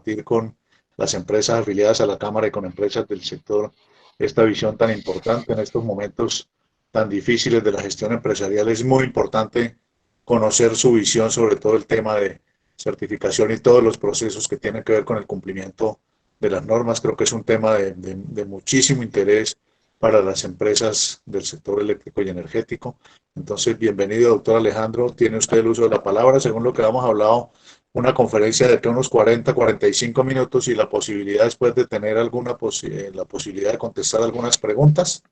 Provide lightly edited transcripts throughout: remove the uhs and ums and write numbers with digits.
compartir con las empresas afiliadas a la Cámara y con empresas del sector esta visión tan importante en estos momentos tan difíciles de la gestión empresarial. Es muy importante conocer su visión sobre todo el tema de certificación y todos los procesos que tienen que ver con el cumplimiento de las normas. Creo que es un tema de muchísimo interés para las empresas del sector eléctrico y energético. Entonces, bienvenido, doctor Alejandro. Tiene usted el uso de la palabra. Según lo que hemos hablado, una conferencia de unos 40, 45 minutos y la posibilidad después de tener la posibilidad de contestar algunas preguntas.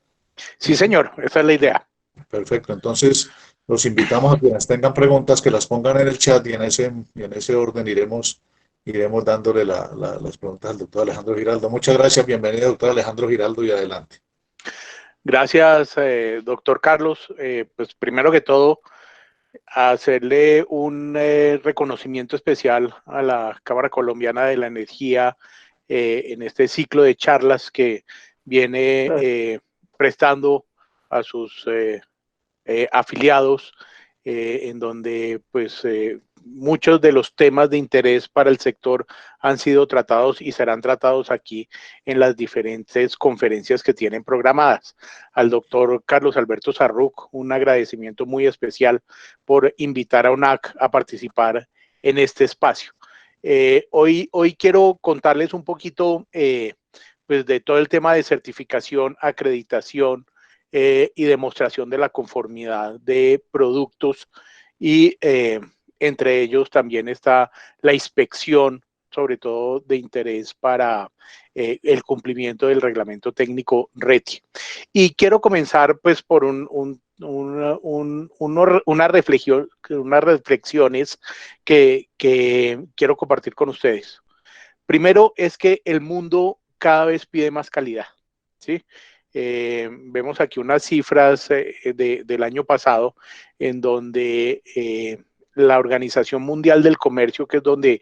Sí, señor, esa es la idea. Perfecto. Entonces, los invitamos a quienes tengan preguntas que las pongan en el chat y en ese orden iremos dándole las preguntas al doctor Alejandro Giraldo. Muchas gracias. Bienvenido, doctor Alejandro Giraldo, y adelante. Gracias, doctor Carlos. Pues primero que todo, hacerle un reconocimiento especial a la Cámara Colombiana de la Energía en este ciclo de charlas que viene prestando a sus afiliados, en donde pues muchos de los temas de interés para el sector han sido tratados y serán tratados aquí en las diferentes conferencias que tienen programadas. Al doctor Carlos Alberto Sarruc, un agradecimiento muy especial por invitar a UNAC a participar en este espacio. Hoy quiero contarles un poquito pues de todo el tema de certificación, acreditación, y demostración de la conformidad de productos y entre ellos también está la inspección, sobre todo de interés para el cumplimiento del reglamento técnico RETI. Y quiero comenzar pues por unas reflexiones que quiero compartir con ustedes. Primero es que el mundo cada vez pide más calidad, ¿sí? Vemos aquí unas cifras del año pasado en donde la Organización Mundial del Comercio, que es donde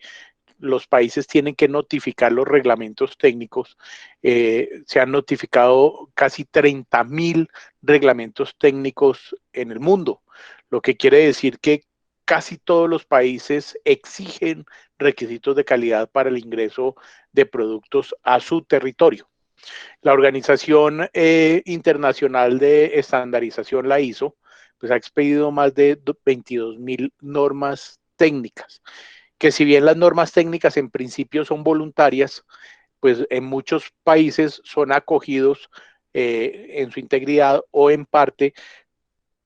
los países tienen que notificar los reglamentos técnicos, se han notificado casi 30.000 reglamentos técnicos en el mundo, lo que quiere decir que casi todos los países exigen requisitos de calidad para el ingreso de productos a su territorio. La Organización Internacional de Estandarización, la ISO, pues ha expedido más de 22.000 normas técnicas, que si bien las normas técnicas en principio son voluntarias, pues en muchos países son acogidos en su integridad o en parte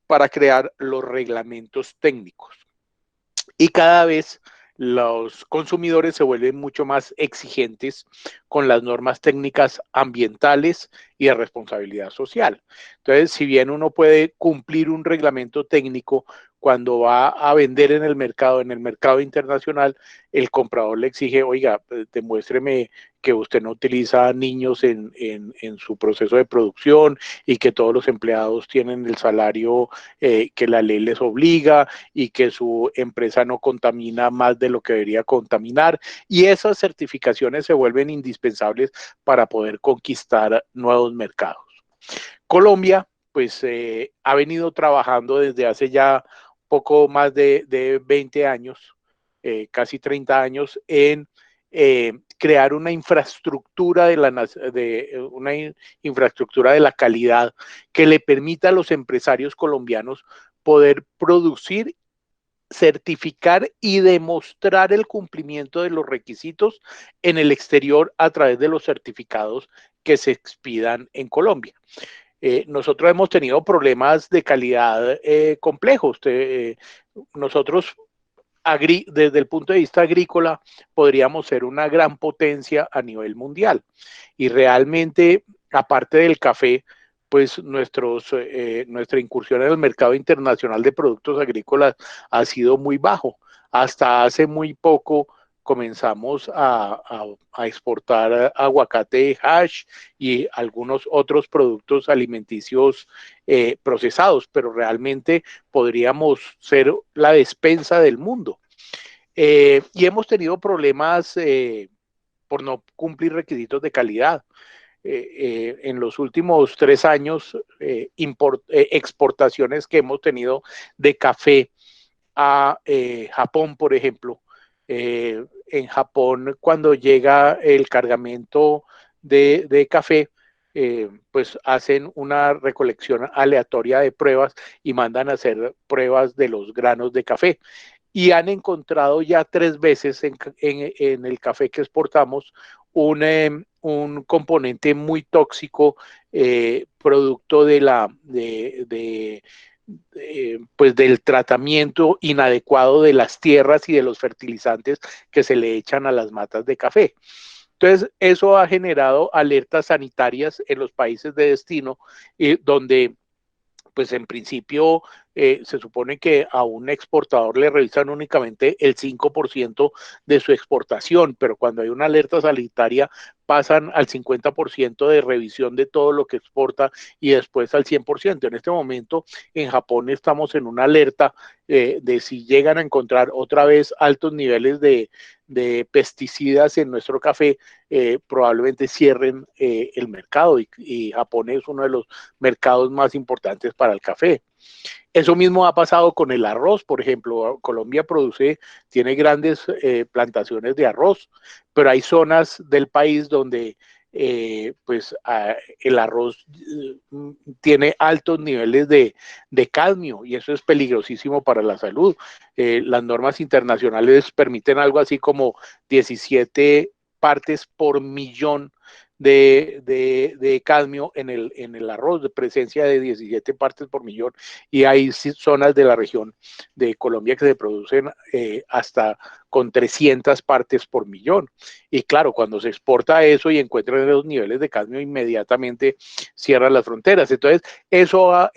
para crear los reglamentos técnicos. Y cada vez los consumidores se vuelven mucho más exigentes con las normas técnicas ambientales y de responsabilidad social. Entonces, si bien uno puede cumplir un reglamento técnico cuando va a vender en el mercado internacional, el comprador le exige, oiga, demuéstreme que usted no utiliza niños en su proceso de producción y que todos los empleados tienen el salario que la ley les obliga y que su empresa no contamina más de lo que debería contaminar. Y esas certificaciones se vuelven indispensables para poder conquistar nuevos mercados. Colombia, pues, ha venido trabajando desde hace ya poco más de 20 años, casi 30 años, en crear una infraestructura infraestructura de la calidad que le permita a los empresarios colombianos poder producir, certificar y demostrar el cumplimiento de los requisitos en el exterior a través de los certificados que se expidan en Colombia. Nosotros hemos tenido problemas de calidad complejos. Nosotros, desde el punto de vista agrícola, podríamos ser una gran potencia a nivel mundial. Y realmente, aparte del café, pues nuestra incursión en el mercado internacional de productos agrícolas ha sido muy bajo. Hasta hace muy poco comenzamos a exportar aguacate hash y algunos otros productos alimenticios procesados, pero realmente podríamos ser la despensa del mundo. Y hemos tenido problemas por no cumplir requisitos de calidad. En los últimos 3 años, exportaciones que hemos tenido de café a Japón, por ejemplo, En Japón, cuando llega el cargamento de café, pues hacen una recolección aleatoria de pruebas y mandan a hacer pruebas de los granos de café. Y han encontrado ya 3 veces en el café que exportamos un componente muy tóxico, producto pues del tratamiento inadecuado de las tierras y de los fertilizantes que se le echan a las matas de café. Entonces, eso ha generado alertas sanitarias en los países de destino, donde pues en principio se supone que a un exportador le revisan únicamente el 5% de su exportación, pero cuando hay una alerta sanitaria pasan al 50% de revisión de todo lo que exporta y después al 100%. En este momento en Japón estamos en una alerta de si llegan a encontrar otra vez altos niveles de pesticidas en nuestro café, probablemente cierren el mercado, y Japón es uno de los mercados más importantes para el café. Eso mismo ha pasado con el arroz, por ejemplo. Colombia tiene grandes plantaciones de arroz, pero hay zonas del país donde pues el arroz tiene altos niveles de cadmio, y eso es peligrosísimo para la salud. Las normas internacionales permiten algo así como 17 partes por millón de cadmio en el arroz, de presencia de 17 partes por millón, y hay zonas de la región de Colombia que se producen hasta con 300 partes por millón. Y claro, cuando se exporta eso y encuentran esos niveles de cadmio, inmediatamente cierran las fronteras. Entonces, eso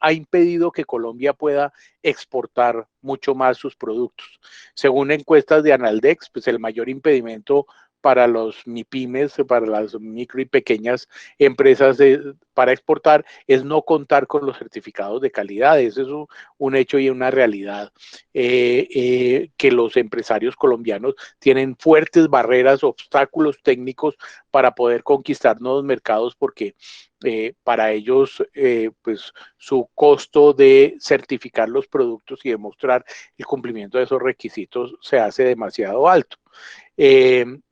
ha impedido que Colombia pueda exportar mucho más sus productos. Según encuestas de Analdex, pues el mayor impedimento para los MIPIMES, para las micro y pequeñas empresas para exportar, es no contar con los certificados de calidad. Eso es un hecho y una realidad, que los empresarios colombianos tienen fuertes barreras, obstáculos técnicos para poder conquistar nuevos mercados, porque para ellos, pues su costo de certificar los productos y demostrar el cumplimiento de esos requisitos se hace demasiado alto.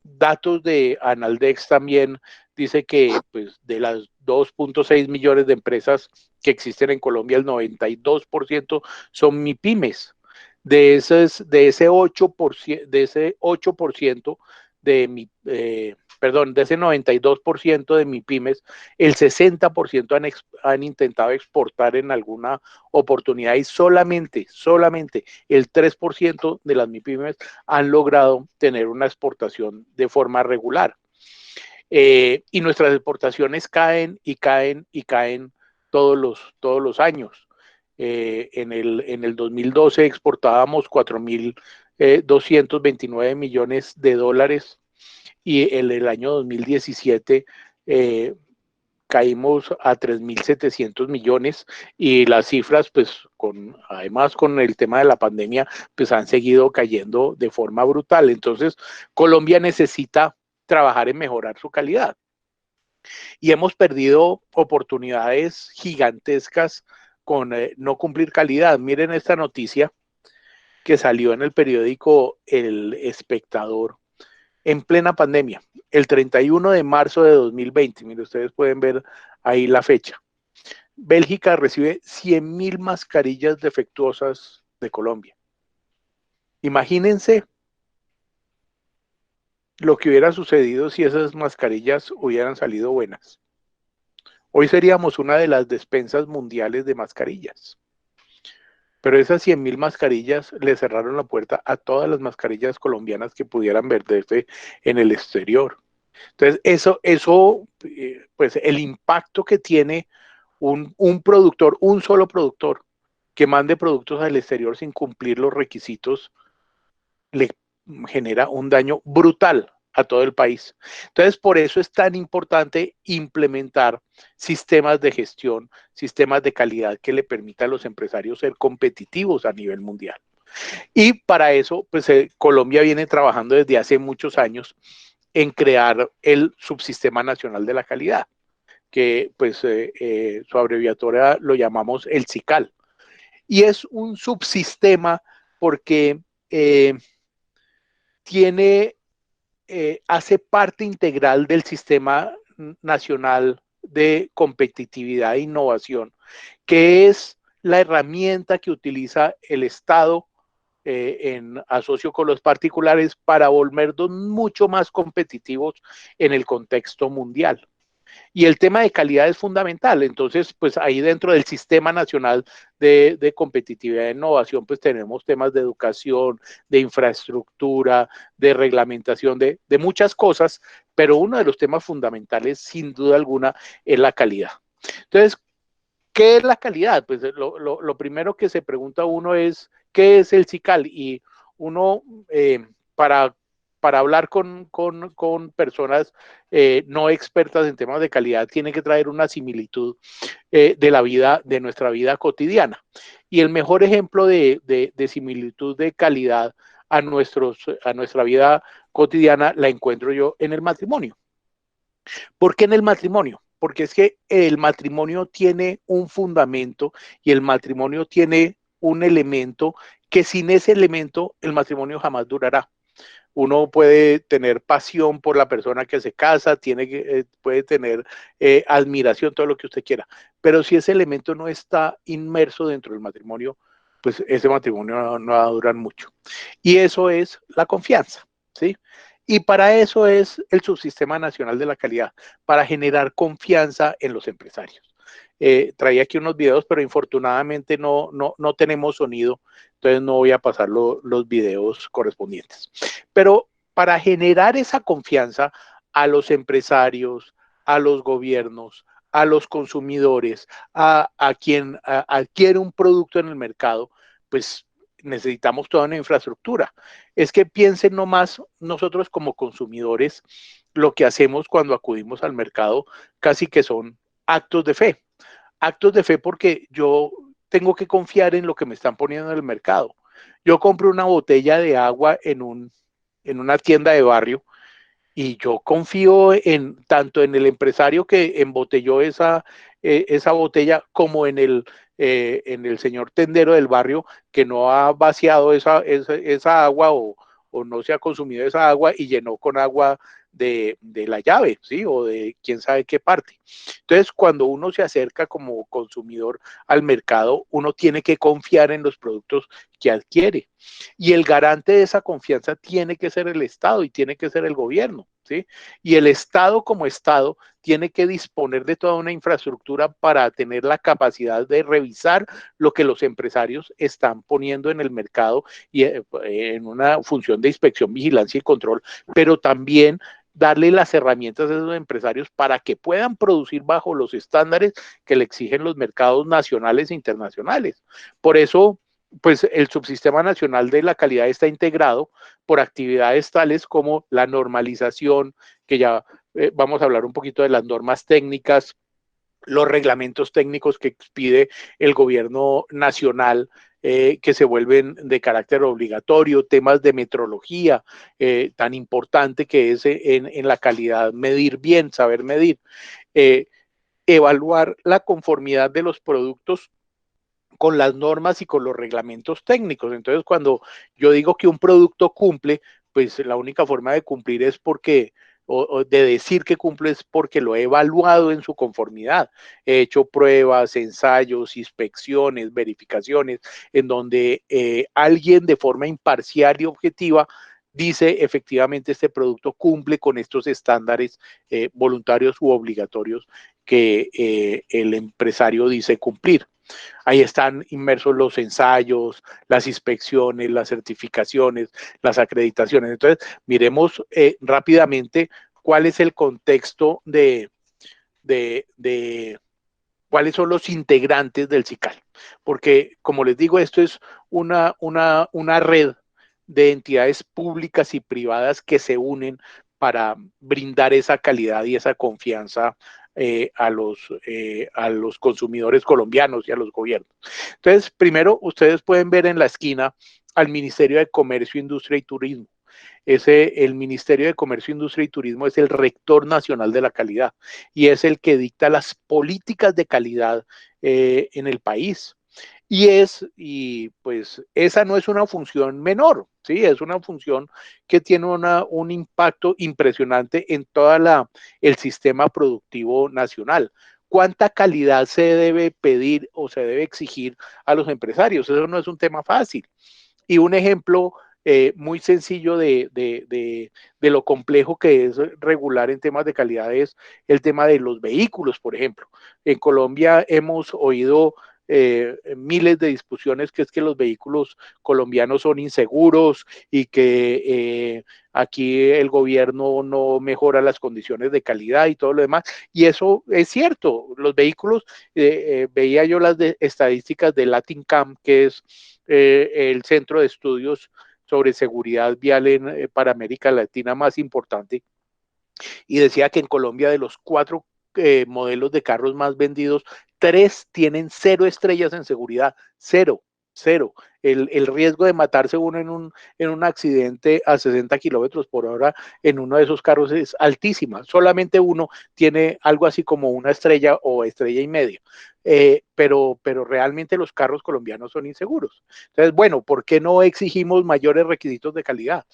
Datos de Analdex también dice que pues, de las 2.6 millones de empresas que existen en Colombia, el 92% son MIPIMES. De ese 8%, de ese 92% de MIPIMES, el 60% han intentado exportar en alguna oportunidad, y solamente el 3% de las MIPIMES han logrado tener una exportación de forma regular. Y nuestras exportaciones caen y caen y caen todos los años. En el 2012 exportábamos 4.229 millones de dólares, y en el año 2017 caímos a 3.700 millones, y las cifras, pues además con el tema de la pandemia, pues han seguido cayendo de forma brutal. Entonces, Colombia necesita trabajar en mejorar su calidad, y hemos perdido oportunidades gigantescas con no cumplir calidad. Miren esta noticia que salió en el periódico El Espectador en plena pandemia, el 31 de marzo de 2020. Miren, ustedes pueden ver ahí la fecha. Bélgica recibe 100.000 mascarillas defectuosas de Colombia. Imagínense lo que hubiera sucedido si esas mascarillas hubieran salido buenas. Hoy seríamos una de las despensas mundiales de mascarillas. Pero esas 100.000 mascarillas le cerraron la puerta a todas las mascarillas colombianas que pudieran verse en el exterior. Entonces, pues el impacto que tiene un productor, un solo productor, que mande productos al exterior sin cumplir los requisitos, le genera un daño brutal a todo el país. Entonces, por eso es tan importante implementar sistemas de gestión, sistemas de calidad que le permitan a los empresarios ser competitivos a nivel mundial. Y para eso, pues Colombia viene trabajando desde hace muchos años en crear el Subsistema Nacional de la Calidad, que pues su abreviatura lo llamamos el SICAL. Y es un subsistema porque hace parte integral del Sistema Nacional de Competitividad e Innovación, que es la herramienta que utiliza el Estado en asocio con los particulares para volvernos mucho más competitivos en el contexto mundial. Y el tema de calidad es fundamental. Entonces, pues ahí dentro del Sistema Nacional de Competitividad e Innovación, pues tenemos temas de educación, de infraestructura, de reglamentación, de muchas cosas, pero uno de los temas fundamentales, sin duda alguna, es la calidad. Entonces, ¿qué es la calidad? Pues lo primero que se pregunta uno es, ¿qué es el CICAL? Y uno, para hablar con personas no expertas en temas de calidad, tiene que traer una similitud de la vida, de nuestra vida cotidiana. Y el mejor ejemplo de similitud de calidad a nuestra vida cotidiana la encuentro yo en el matrimonio. ¿Por qué en el matrimonio? Porque es que el matrimonio tiene un fundamento y el matrimonio tiene un elemento que sin ese elemento el matrimonio jamás durará. Uno puede tener pasión por la persona que se casa, puede tener admiración, todo lo que usted quiera, pero si ese elemento no está inmerso dentro del matrimonio, pues ese matrimonio no va a durar mucho. Y eso es la confianza, ¿sí? Y para eso es el Subsistema Nacional de la Calidad, para generar confianza en los empresarios. Traía aquí unos videos, pero infortunadamente no tenemos sonido, entonces no voy a pasar los videos correspondientes. Pero para generar esa confianza a los empresarios, a los gobiernos, a los consumidores, a quien adquiere un producto en el mercado, pues necesitamos toda una infraestructura. Es que piensen nomás nosotros como consumidores, lo que hacemos cuando acudimos al mercado casi que son actos de fe. Actos de fe porque yo tengo que confiar en lo que me están poniendo en el mercado. Yo compro una botella de agua en una tienda de barrio y yo confío tanto en el empresario que embotelló esa botella como en el señor tendero del barrio que no ha vaciado esa agua o no se ha consumido esa agua y llenó con agua de la llave, ¿sí? O de quién sabe qué parte. Entonces, cuando uno se acerca como consumidor al mercado, uno tiene que confiar en los productos que adquiere. Y el garante de esa confianza tiene que ser el Estado y tiene que ser el gobierno, ¿sí? Y el Estado como Estado tiene que disponer de toda una infraestructura para tener la capacidad de revisar lo que los empresarios están poniendo en el mercado y en una función de inspección, vigilancia y control, pero también darle las herramientas a esos empresarios para que puedan producir bajo los estándares que le exigen los mercados nacionales e internacionales. Por eso, pues el Subsistema Nacional de la Calidad está integrado por actividades tales como la normalización, que ya vamos a hablar un poquito de las normas técnicas, los reglamentos técnicos que expide el gobierno nacional, que se vuelven de carácter obligatorio, temas de metrología, tan importante que es en la calidad medir bien, saber medir, evaluar la conformidad de los productos con las normas y con los reglamentos técnicos. Entonces, cuando yo digo que un producto cumple, pues la única forma de cumplir es porque, o de decir que cumple es porque lo he evaluado en su conformidad. He hecho pruebas, ensayos, inspecciones, verificaciones, en donde alguien de forma imparcial y objetiva dice efectivamente este producto cumple con estos estándares voluntarios u obligatorios que el empresario dice cumplir. Ahí están inmersos los ensayos, las inspecciones, las certificaciones, las acreditaciones. Entonces, miremos rápidamente cuál es el contexto de cuáles son los integrantes del CICAL. Porque, como les digo, esto es una red de entidades públicas y privadas que se unen para brindar esa calidad y esa confianza a los consumidores colombianos y a los gobiernos. Entonces, primero, ustedes pueden ver en la esquina al Ministerio de Comercio, Industria y Turismo. El Ministerio de Comercio, Industria y Turismo es el rector nacional de la calidad y es el que dicta las políticas de calidad en el país. Y pues esa no es una función menor, ¿sí? Es una función que tiene un impacto impresionante en toda el sistema productivo nacional. ¿Cuánta calidad se debe pedir o se debe exigir a los empresarios? Eso no es un tema fácil. Y un ejemplo muy sencillo de lo complejo que es regular en temas de calidad es el tema de los vehículos, por ejemplo. En Colombia hemos oído miles de discusiones que es que los vehículos colombianos son inseguros y que aquí el gobierno no mejora las condiciones de calidad y todo lo demás. Y eso es cierto. Los vehículos, veía yo las estadísticas de LatinCam, que es el centro de estudios sobre seguridad vial para América Latina más importante, y decía que en Colombia de los 4 modelos de carros más vendidos, 3 tienen 0 estrellas en seguridad, 0, 0. El riesgo de matarse uno en un accidente a 60 kilómetros por hora en uno de esos carros es altísima. Solamente uno tiene algo así como una estrella o estrella y media. Pero realmente los carros colombianos son inseguros. Entonces, bueno, ¿por qué no exigimos mayores requisitos de calidad?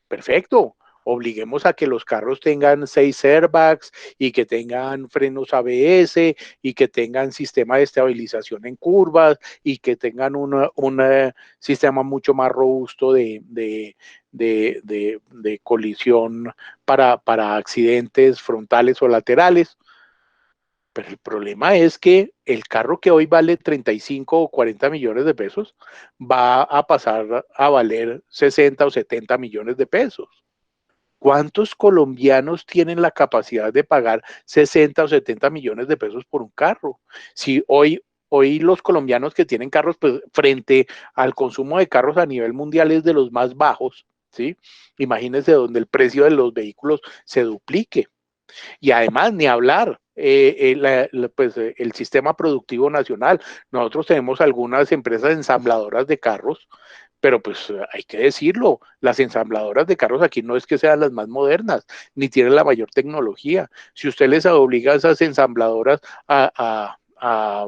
Perfecto. Obliguemos a que los carros tengan 6 airbags y que tengan frenos ABS y que tengan sistema de estabilización en curvas y que tengan un sistema mucho más robusto de colisión para accidentes frontales o laterales. Pero el problema es que el carro que hoy vale 35 o 40 millones de pesos va a pasar a valer 60 o 70 millones de pesos. ¿Cuántos colombianos tienen la capacidad de pagar 60 o 70 millones de pesos por un carro? Si hoy los colombianos que tienen carros, pues frente al consumo de carros a nivel mundial es de los más bajos, ¿sí? Imagínense donde el precio de los vehículos se duplique. Y además, ni hablar, pues, el sistema productivo nacional. Nosotros tenemos algunas empresas ensambladoras de carros, pero pues hay que decirlo, las ensambladoras de carros aquí no es que sean las más modernas, ni tienen la mayor tecnología. Si usted les obliga a esas ensambladoras a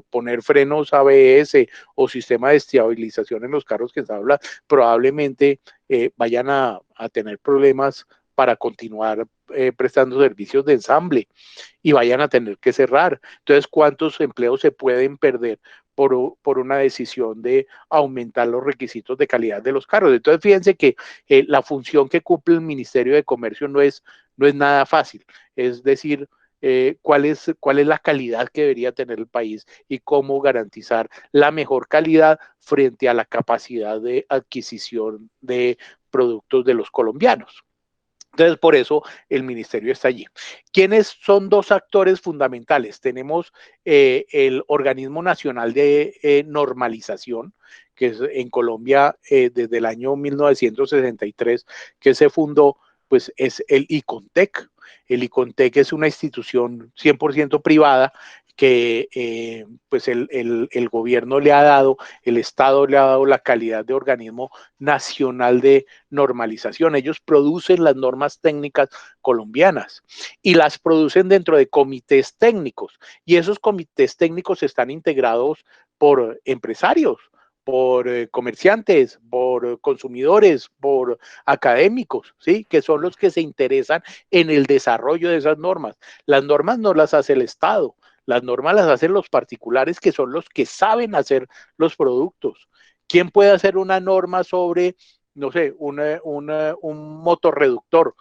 poner frenos ABS o sistema de estabilización en los carros que ensamblan, probablemente vayan a tener problemas para continuar prestando servicios de ensamble y vayan a tener que cerrar. Entonces, ¿cuántos empleos se pueden perder por una decisión de aumentar los requisitos de calidad de los carros? Entonces, fíjense que la función que cumple el Ministerio de Comercio no es nada fácil. Es decir, cuál es la calidad que debería tener el país y cómo garantizar la mejor calidad frente a la capacidad de adquisición de productos de los colombianos. Entonces, por eso el ministerio está allí. ¿Quiénes son 2 actores fundamentales? Tenemos el Organismo Nacional de Normalización, que es en Colombia desde el año 1963, que se fundó, pues es el ICONTEC. El ICONTEC es una institución 100% privada que pues el gobierno le ha dado, el Estado le ha dado la calidad de organismo nacional de normalización. Ellos producen las normas técnicas colombianas y las producen dentro de comités técnicos, y esos comités técnicos están integrados por empresarios, por comerciantes, por consumidores, por académicos, ¿sí? Que son los que se interesan en el desarrollo de esas normas. Las normas no las hace el Estado, las normas las hacen los particulares, que son los que saben hacer los productos. ¿Quién puede hacer una norma sobre, no sé, un motorreductor?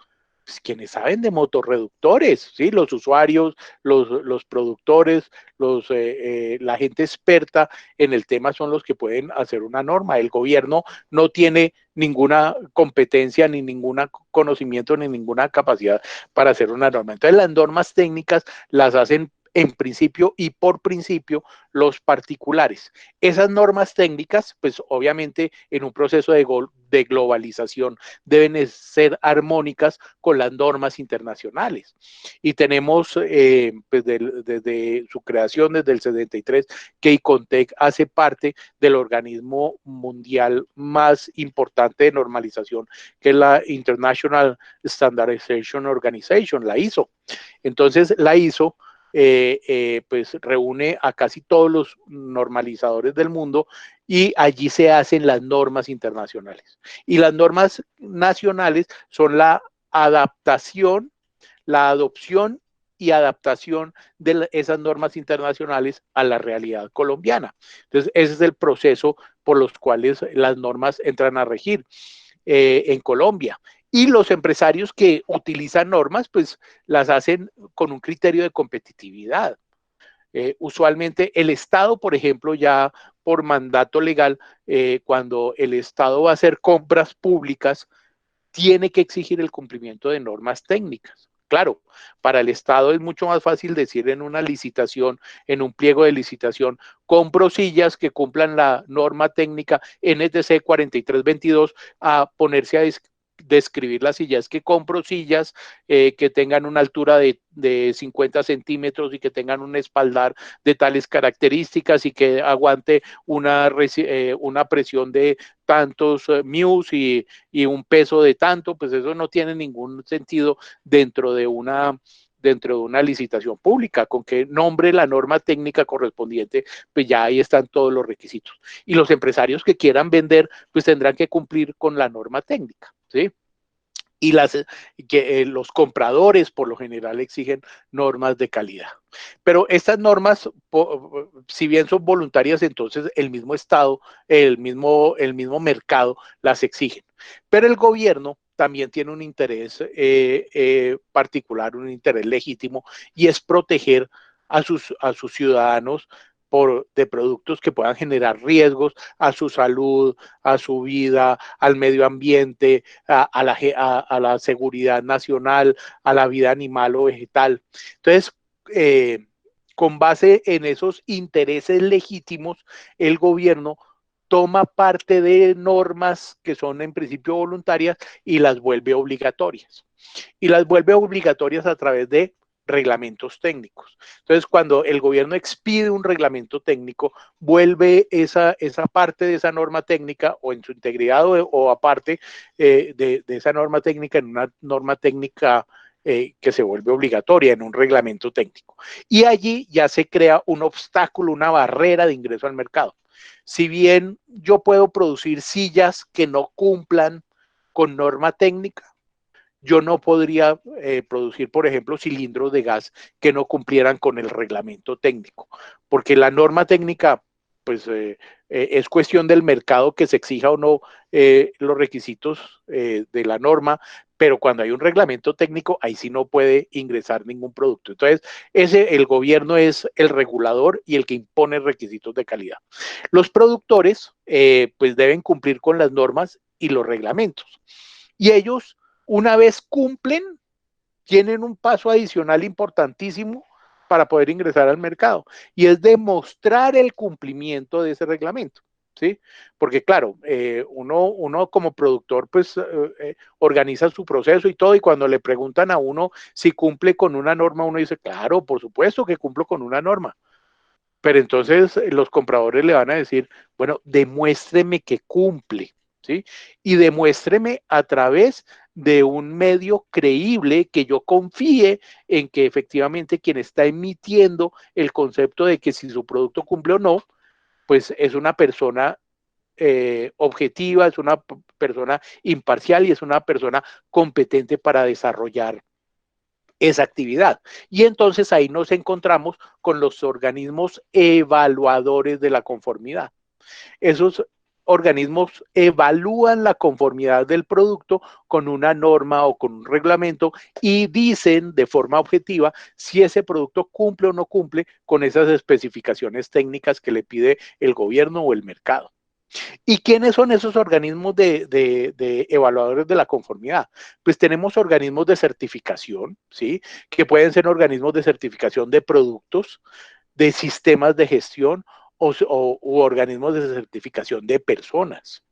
Pues quienes saben de motorreductores, ¿sí? Los usuarios, los productores, la gente experta en el tema son los que pueden hacer una norma. El gobierno no tiene ninguna competencia, ni ningún conocimiento, ni ninguna capacidad para hacer una norma. Entonces, las normas técnicas las hacen en principio y por principio los particulares. Esas normas técnicas, pues obviamente en un proceso de globalización deben ser armónicas con las normas internacionales. Y tenemos, pues desde su creación, desde el 73, que ICONTEC hace parte del organismo mundial más importante de normalización, que es la International Standardization Organization, la ISO. Entonces, la ISO pues reúne a casi todos los normalizadores del mundo y allí se hacen las normas internacionales. Y las normas nacionales son la adaptación, la adopción y adaptación de esas normas internacionales a la realidad colombiana. Entonces, ese es el proceso por los cuales las normas entran a regir en Colombia. Y los empresarios que utilizan normas, pues las hacen con un criterio de competitividad. Usualmente el Estado, por ejemplo, ya por mandato legal, cuando el Estado va a hacer compras públicas, tiene que exigir el cumplimiento de normas técnicas. Claro, para el Estado es mucho más fácil decir en una licitación, en un pliego de licitación, compro sillas que cumplan la norma técnica NTC 4322 a ponerse a describir las sillas, que compro sillas que tengan una altura de 50 centímetros y que tengan un espaldar de tales características y que aguante una presión de tantos μs y un peso de tanto, pues eso no tiene ningún sentido dentro de una licitación pública, con que nombre la norma técnica correspondiente, pues ya ahí están todos los requisitos. Y los empresarios que quieran vender, pues tendrán que cumplir con la norma técnica, ¿sí? Y los compradores por lo general exigen normas de calidad. Pero estas normas, si bien son voluntarias, entonces el mismo Estado, el mismo mercado las exigen. Pero el gobierno también tiene un interés particular, un interés legítimo, y es proteger a sus ciudadanos de productos que puedan generar riesgos a su salud, a su vida, al medio ambiente, a la seguridad nacional, a la vida animal o vegetal. Entonces, con base en esos intereses legítimos, el gobierno toma parte de normas que son en principio voluntarias y las vuelve obligatorias. Y las vuelve obligatorias a través de reglamentos técnicos. Entonces, cuando el gobierno expide un reglamento técnico, vuelve esa parte de esa norma técnica o en su integridad o aparte de esa norma técnica en una norma técnica que se vuelve obligatoria en un reglamento técnico. Y allí ya se crea un obstáculo, una barrera de ingreso al mercado. Si bien yo puedo producir sillas que no cumplan con norma técnica, yo no podría producir, por ejemplo, cilindros de gas que no cumplieran con el reglamento técnico, porque la norma técnica, pues, es cuestión del mercado que se exija o no los requisitos de la norma, pero cuando hay un reglamento técnico, ahí sí no puede ingresar ningún producto. Entonces, el gobierno es el regulador y el que impone requisitos de calidad. Los productores, pues, deben cumplir con las normas y los reglamentos. Y ellos, una vez cumplen, tienen un paso adicional importantísimo para poder ingresar al mercado, y es demostrar el cumplimiento de ese reglamento, ¿sí? Porque claro, uno como productor pues organiza su proceso y todo, y cuando le preguntan a uno si cumple con una norma, uno dice, claro, por supuesto que cumplo con una norma. Pero entonces los compradores le van a decir, bueno, demuéstreme que cumple, ¿sí? Y demuéstreme a través de un medio creíble que yo confíe en que efectivamente quien está emitiendo el concepto de que si su producto cumple o no, pues es una persona objetiva, es una persona imparcial y es una persona competente para desarrollar esa actividad. Y entonces ahí nos encontramos con los organismos evaluadores de la conformidad. Esos organismos evalúan la conformidad del producto con una norma o con un reglamento y dicen de forma objetiva si ese producto cumple o no cumple con esas especificaciones técnicas que le pide el gobierno o el mercado. ¿Y quiénes son esos organismos de evaluadores de la conformidad? Pues tenemos organismos de certificación, ¿sí? Que pueden ser organismos de certificación de productos, de sistemas de gestión u organismos de certificación de personas.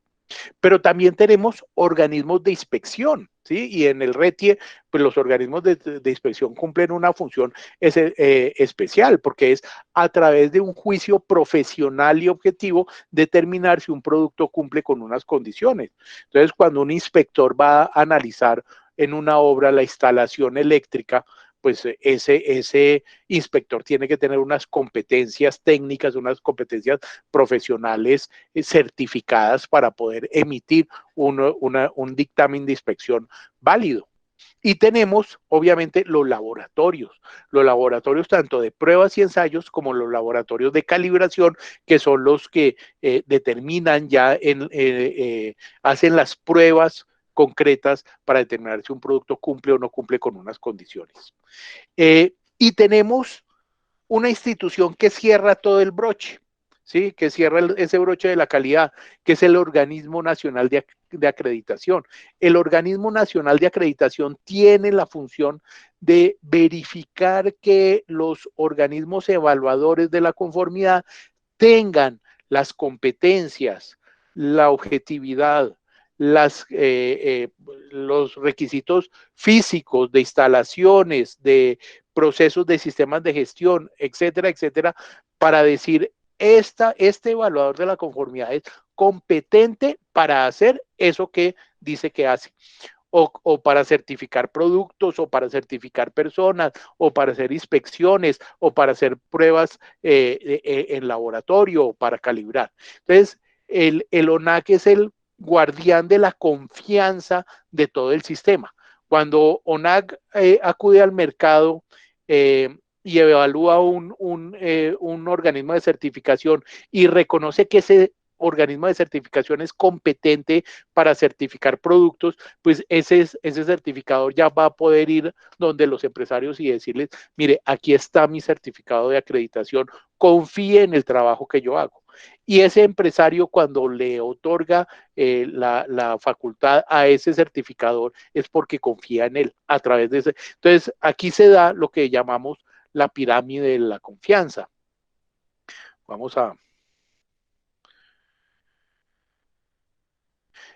Pero también tenemos organismos de inspección, ¿sí? Y en el RETIE, pues los organismos de inspección cumplen una función especial, porque es a través de un juicio profesional y objetivo determinar si un producto cumple con unas condiciones. Entonces, cuando un inspector va a analizar en una obra la instalación eléctrica, pues ese inspector tiene que tener unas competencias técnicas, unas competencias profesionales certificadas para poder emitir un dictamen de inspección válido. Y tenemos, obviamente, los laboratorios tanto de pruebas y ensayos como los laboratorios de calibración, que son los que determinan ya, hacen las pruebas concretas para determinar si un producto cumple o no cumple con unas condiciones. Y tenemos una institución que cierra todo el broche, ¿sí? Que cierra ese broche de la calidad, que es el Organismo Nacional de Acreditación. El Organismo Nacional de Acreditación tiene la función de verificar que los organismos evaluadores de la conformidad tengan las competencias, la objetividad, los requisitos físicos de instalaciones, de procesos de sistemas de gestión, etcétera, etcétera, para decir, este evaluador de la conformidad es competente para hacer eso que dice que hace. O para certificar productos, o para certificar personas, o para hacer inspecciones, o para hacer pruebas en laboratorio, o para calibrar. Entonces, el ONAC es el guardián de la confianza de todo el sistema. Cuando ONAC acude al mercado y evalúa un organismo de certificación y reconoce que ese organismo de certificación es competente para certificar productos, pues ese certificador ya va a poder ir donde los empresarios y decirles, mire, aquí está mi certificado de acreditación, confíe en el trabajo que yo hago. Y ese empresario, cuando le otorga la facultad a ese certificador, es porque confía en él a través de ese. Entonces, aquí se da lo que llamamos la pirámide de la confianza. Vamos a...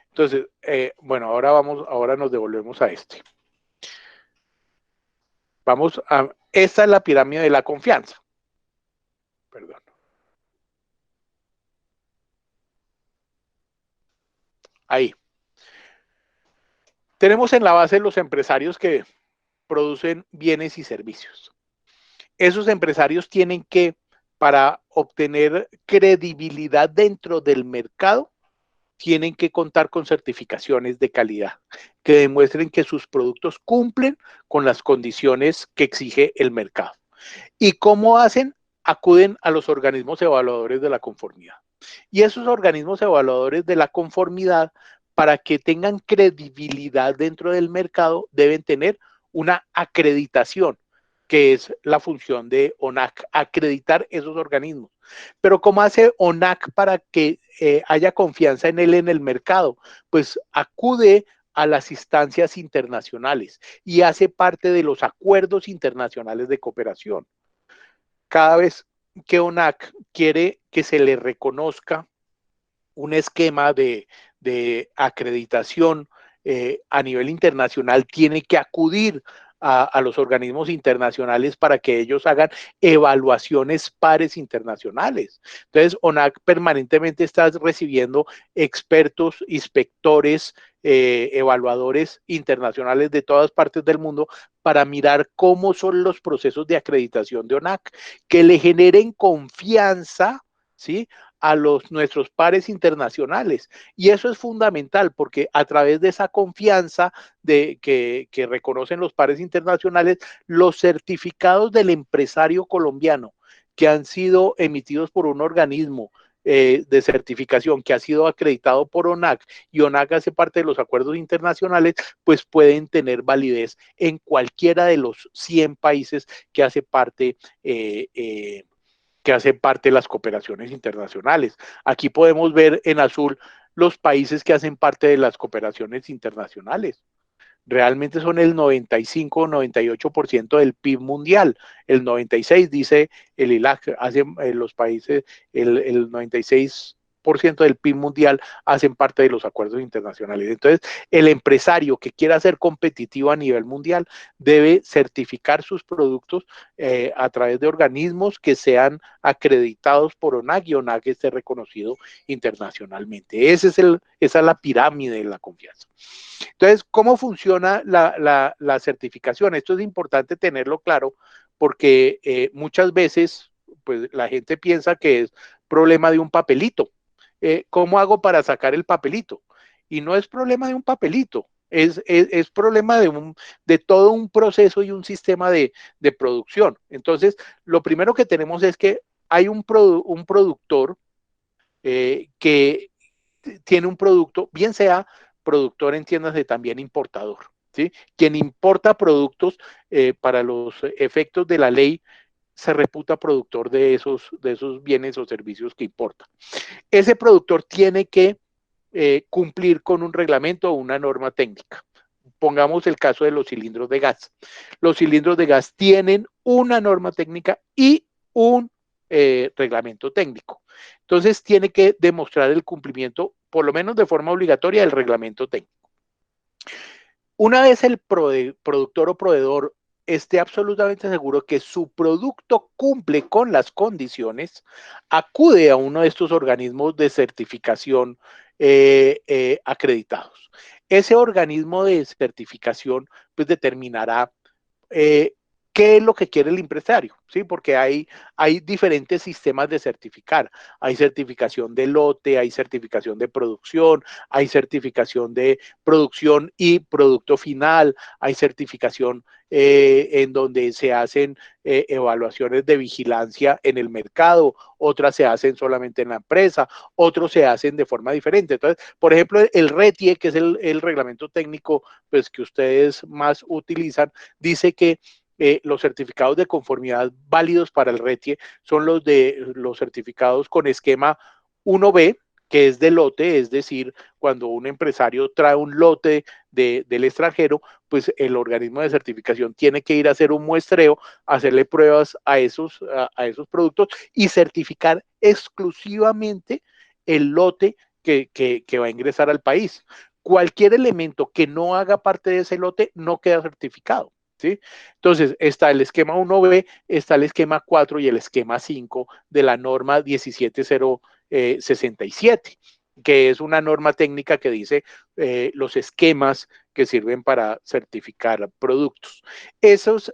Entonces, bueno, ahora nos devolvemos a este. Esta es la pirámide de la confianza. Perdón. Ahí. Tenemos en la base los empresarios que producen bienes y servicios. Esos empresarios tienen que, para obtener credibilidad dentro del mercado, tienen que contar con certificaciones de calidad que demuestren que sus productos cumplen con las condiciones que exige el mercado. ¿Y cómo hacen? Acuden a los organismos evaluadores de la conformidad. Y esos organismos evaluadores de la conformidad, para que tengan credibilidad dentro del mercado, deben tener una acreditación, que es la función de ONAC, acreditar esos organismos. Pero ¿cómo hace ONAC para que haya confianza en él en el mercado? Pues acude a las instancias internacionales y hace parte de los acuerdos internacionales de cooperación. Cada vez que ONAC quiere que se le reconozca un esquema de acreditación a nivel internacional, tiene que acudir a los organismos internacionales para que ellos hagan evaluaciones pares internacionales. Entonces, ONAC permanentemente está recibiendo expertos, inspectores, evaluadores internacionales de todas partes del mundo para mirar cómo son los procesos de acreditación de ONAC, que le generen confianza, ¿sí?, a nuestros pares internacionales. Y eso es fundamental, porque a través de esa confianza que reconocen los pares internacionales, los certificados del empresario colombiano que han sido emitidos por un organismo de certificación que ha sido acreditado por ONAC, y ONAC hace parte de los acuerdos internacionales, pues pueden tener validez en cualquiera de los 100 países que hace parte de las cooperaciones internacionales. Aquí podemos ver en azul los países que hacen parte de las cooperaciones internacionales. Realmente son el 95 o 98% del PIB mundial. El 96, dice el ILAC, hacen los países, el 96 1% del PIB mundial hacen parte de los acuerdos internacionales. Entonces, el empresario que quiera ser competitivo a nivel mundial debe certificar sus productos a través de organismos que sean acreditados por ONAC, y ONAC esté reconocido internacionalmente. Esa es la pirámide de la confianza. Entonces, ¿cómo funciona la certificación? Esto es importante tenerlo claro porque muchas veces pues, la gente piensa que es problema de un papelito. ¿Cómo hago para sacar el papelito? Y no es problema de un papelito, es problema de todo un proceso y un sistema de producción. Entonces, lo primero que tenemos es que hay un productor que tiene un producto, bien sea productor, entiéndase también importador, ¿sí? Quien importa productos para los efectos de la ley se reputa productor de esos bienes o servicios que importa. Ese productor tiene que cumplir con un reglamento o una norma técnica. Pongamos el caso de los cilindros de gas. Los cilindros de gas tienen una norma técnica y un reglamento técnico. Entonces tiene que demostrar el cumplimiento, por lo menos de forma obligatoria, del reglamento técnico. Una vez el productor o proveedor esté absolutamente seguro que su producto cumple con las condiciones, acude a uno de estos organismos de certificación acreditados. Ese organismo de certificación pues determinará qué es lo que quiere el empresario, ¿sí? Porque hay diferentes sistemas de certificar. Hay certificación de lote, hay certificación de producción, hay certificación de producción y producto final, hay certificación en donde se hacen evaluaciones de vigilancia en el mercado, otras se hacen solamente en la empresa, otros se hacen de forma diferente. Entonces, por ejemplo, el RETIE, que es el reglamento técnico pues, que ustedes más utilizan, dice que los certificados de conformidad válidos para el RETIE son los certificados con esquema 1B, que es de lote, es decir, cuando un empresario trae un lote del extranjero, pues el organismo de certificación tiene que ir a hacer un muestreo, hacerle pruebas a esos productos y certificar exclusivamente el lote que va a ingresar al país. Cualquier elemento que no haga parte de ese lote no queda certificado. ¿Sí? Entonces, está el esquema 1B, está el esquema 4 y el esquema 5 de la norma 17067, que es una norma técnica que dice los esquemas que sirven para certificar productos. Esos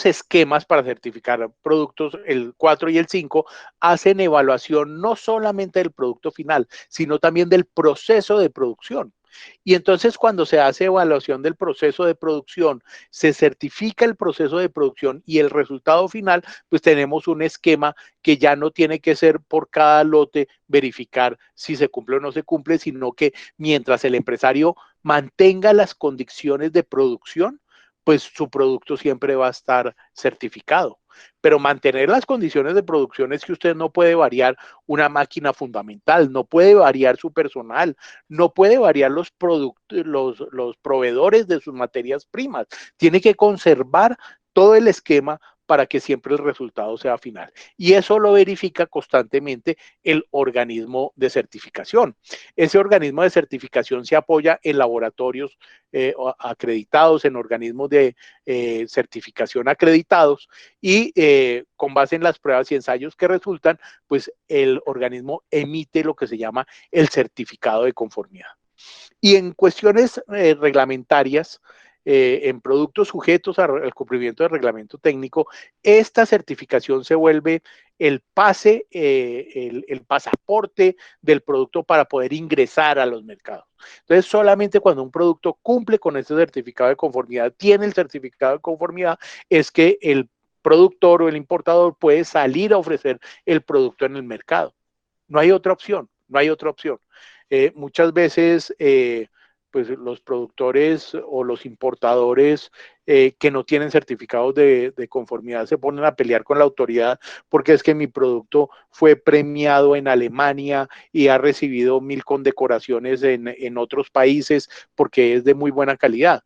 esquemas para certificar productos, el 4 y el 5, hacen evaluación no solamente del producto final, sino también del proceso de producción. Y entonces cuando se hace evaluación del proceso de producción, se certifica el proceso de producción y el resultado final, pues tenemos un esquema que ya no tiene que ser por cada lote verificar si se cumple o no se cumple, sino que mientras el empresario mantenga las condiciones de producción, pues su producto siempre va a estar certificado. Pero mantener las condiciones de producción es que usted no puede variar una máquina fundamental, no puede variar su personal, no puede variar los proveedores de sus materias primas. Tiene que conservar todo el esquema para que siempre el resultado sea final. Y eso lo verifica constantemente el organismo de certificación. Ese organismo de certificación se apoya en laboratorios acreditados, en organismos de certificación acreditados y con base en las pruebas y ensayos que resultan, pues el organismo emite lo que se llama el certificado de conformidad. Y en cuestiones reglamentarias, en productos sujetos al cumplimiento del reglamento técnico, esta certificación se vuelve el pase, el pasaporte del producto para poder ingresar a los mercados. Entonces, solamente cuando un producto cumple con este certificado de conformidad, tiene el certificado de conformidad, es que el productor o el importador puede salir a ofrecer el producto en el mercado. No hay otra opción, no hay otra opción. Muchas veces pues los productores o los importadores que no tienen certificados de conformidad se ponen a pelear con la autoridad porque es que mi producto fue premiado en Alemania y ha recibido 1000 condecoraciones en otros países porque es de muy buena calidad.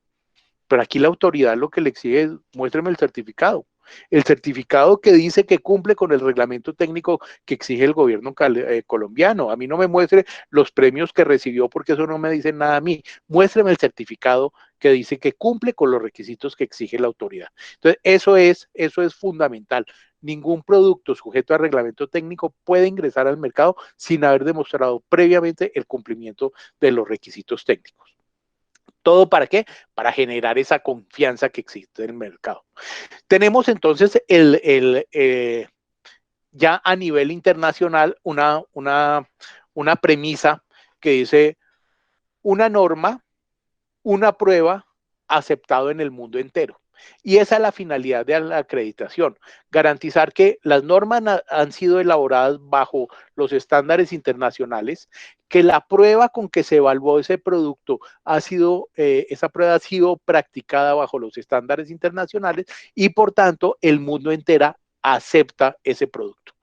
Pero aquí la autoridad lo que le exige es muéstreme el certificado. el certificado que dice que cumple con el reglamento técnico que exige el gobierno colombiano. A mí no me muestre los premios que recibió porque eso no me dice nada a mí. Muéstreme el certificado que dice que cumple con los requisitos que exige la autoridad. Entonces, eso es fundamental. Ningún producto sujeto a reglamento técnico puede ingresar al mercado sin haber demostrado previamente el cumplimiento de los requisitos técnicos. ¿Todo para qué? Para generar esa confianza que existe en el mercado. Tenemos entonces ya a nivel internacional una premisa que dice una norma, una prueba aceptado en el mundo entero. Y esa es la finalidad de la acreditación, garantizar que las normas han sido elaboradas bajo los estándares internacionales, que la prueba con que se evaluó ese producto esa prueba ha sido practicada bajo los estándares internacionales y por tanto el mundo entero acepta ese producto.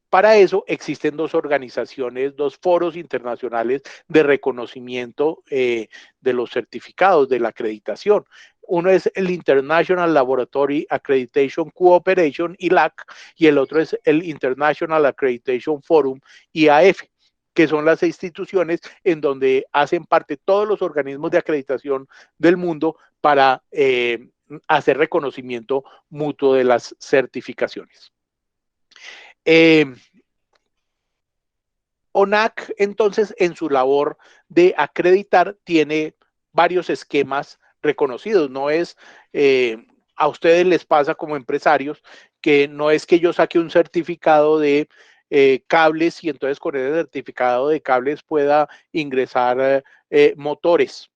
Para eso existen dos organizaciones, dos foros internacionales de reconocimiento de los certificados de la acreditación. Uno es el International Laboratory Accreditation Cooperation, ILAC, y el otro es el International Accreditation Forum, IAF, que son las instituciones en donde hacen parte todos los organismos de acreditación del mundo para hacer reconocimiento mutuo de las certificaciones. ONAC, entonces, en su labor de acreditar, tiene varios esquemas reconocidos. No es, a ustedes les pasa como empresarios, que no es que yo saque un certificado de cables y entonces con ese certificado de cables pueda ingresar motores.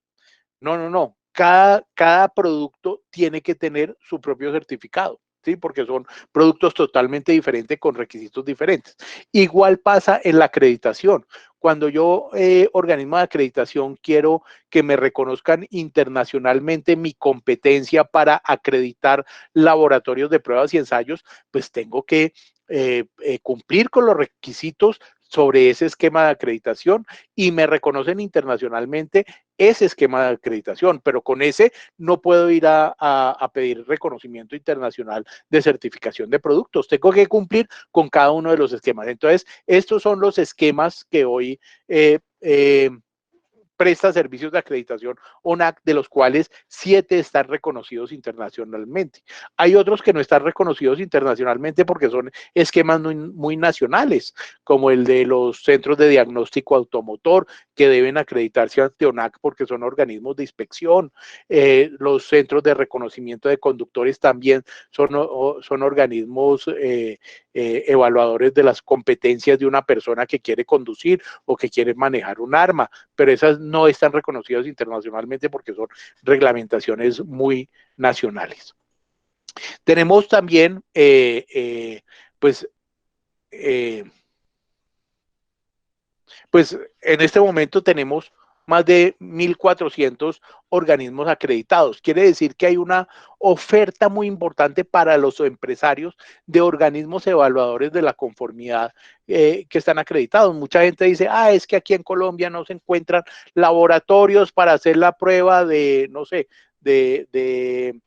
No, no, no. Cada producto tiene que tener su propio certificado. ¿Sí? Porque son productos totalmente diferentes con requisitos diferentes. Igual pasa en la acreditación. Cuando yo, organismo de acreditación, quiero que me reconozcan internacionalmente mi competencia para acreditar laboratorios de pruebas y ensayos, pues tengo que cumplir con los requisitos sobre ese esquema de acreditación y me reconocen internacionalmente ese esquema de acreditación, pero con ese no puedo ir a pedir reconocimiento internacional de certificación de productos. Tengo que cumplir con cada uno de los esquemas. Entonces, estos son los esquemas que hoy presta servicios de acreditación ONAC, de los cuales 7 están reconocidos internacionalmente. Hay otros que no están reconocidos internacionalmente porque son esquemas muy nacionales, como el de los centros de diagnóstico automotor, que deben acreditarse ante ONAC porque son organismos de inspección. Los centros de reconocimiento de conductores también son organismos evaluadores de las competencias de una persona que quiere conducir o que quiere manejar un arma, pero esas no están reconocidas internacionalmente porque son reglamentaciones muy nacionales. Tenemos también, pues en este momento tenemos más de 1.400 organismos acreditados. Quiere decir que hay una oferta muy importante para los empresarios de organismos evaluadores de la conformidad que están acreditados. Mucha gente dice, es que aquí en Colombia no se encuentran laboratorios para hacer la prueba de, no sé, de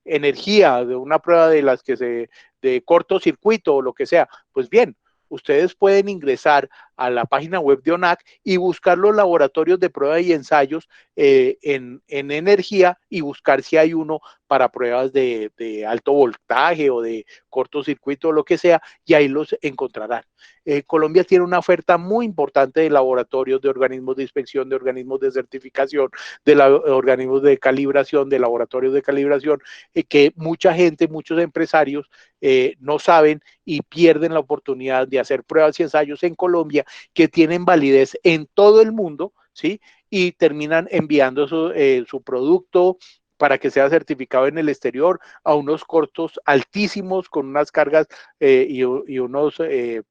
energía, de una prueba de las que de cortocircuito o lo que sea. Pues bien, ustedes pueden ingresar a la página web de ONAC y buscar los laboratorios de prueba y ensayos en energía y buscar si hay uno para pruebas de alto voltaje o de cortocircuito o lo que sea, y ahí los encontrarán. Colombia tiene una oferta muy importante de laboratorios, de organismos de inspección, de organismos de certificación, de organismos de calibración, de laboratorios de calibración, que mucha gente, muchos empresarios no saben y pierden la oportunidad de hacer pruebas y ensayos en Colombia que tienen validez en todo el mundo, ¿sí? Y terminan enviando su producto para que sea certificado en el exterior a unos costos altísimos, con unas cargas y unos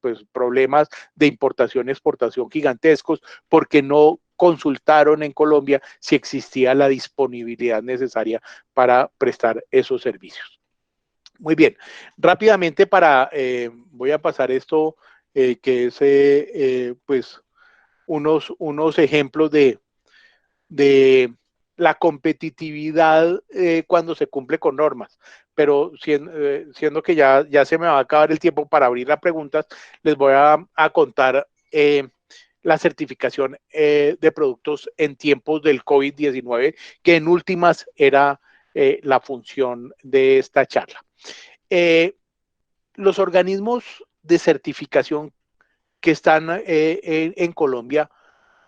pues, problemas de importación y exportación gigantescos, porque no consultaron en Colombia si existía la disponibilidad necesaria para prestar esos servicios. Muy bien, rápidamente voy a pasar esto que es pues unos ejemplos de la competitividad cuando se cumple con normas. pero siendo que ya se me va a acabar el tiempo para abrir las preguntas, les voy a contar la certificación de productos en tiempos del COVID-19, que en últimas era la función de esta charla. Los organismos de certificación que están en Colombia,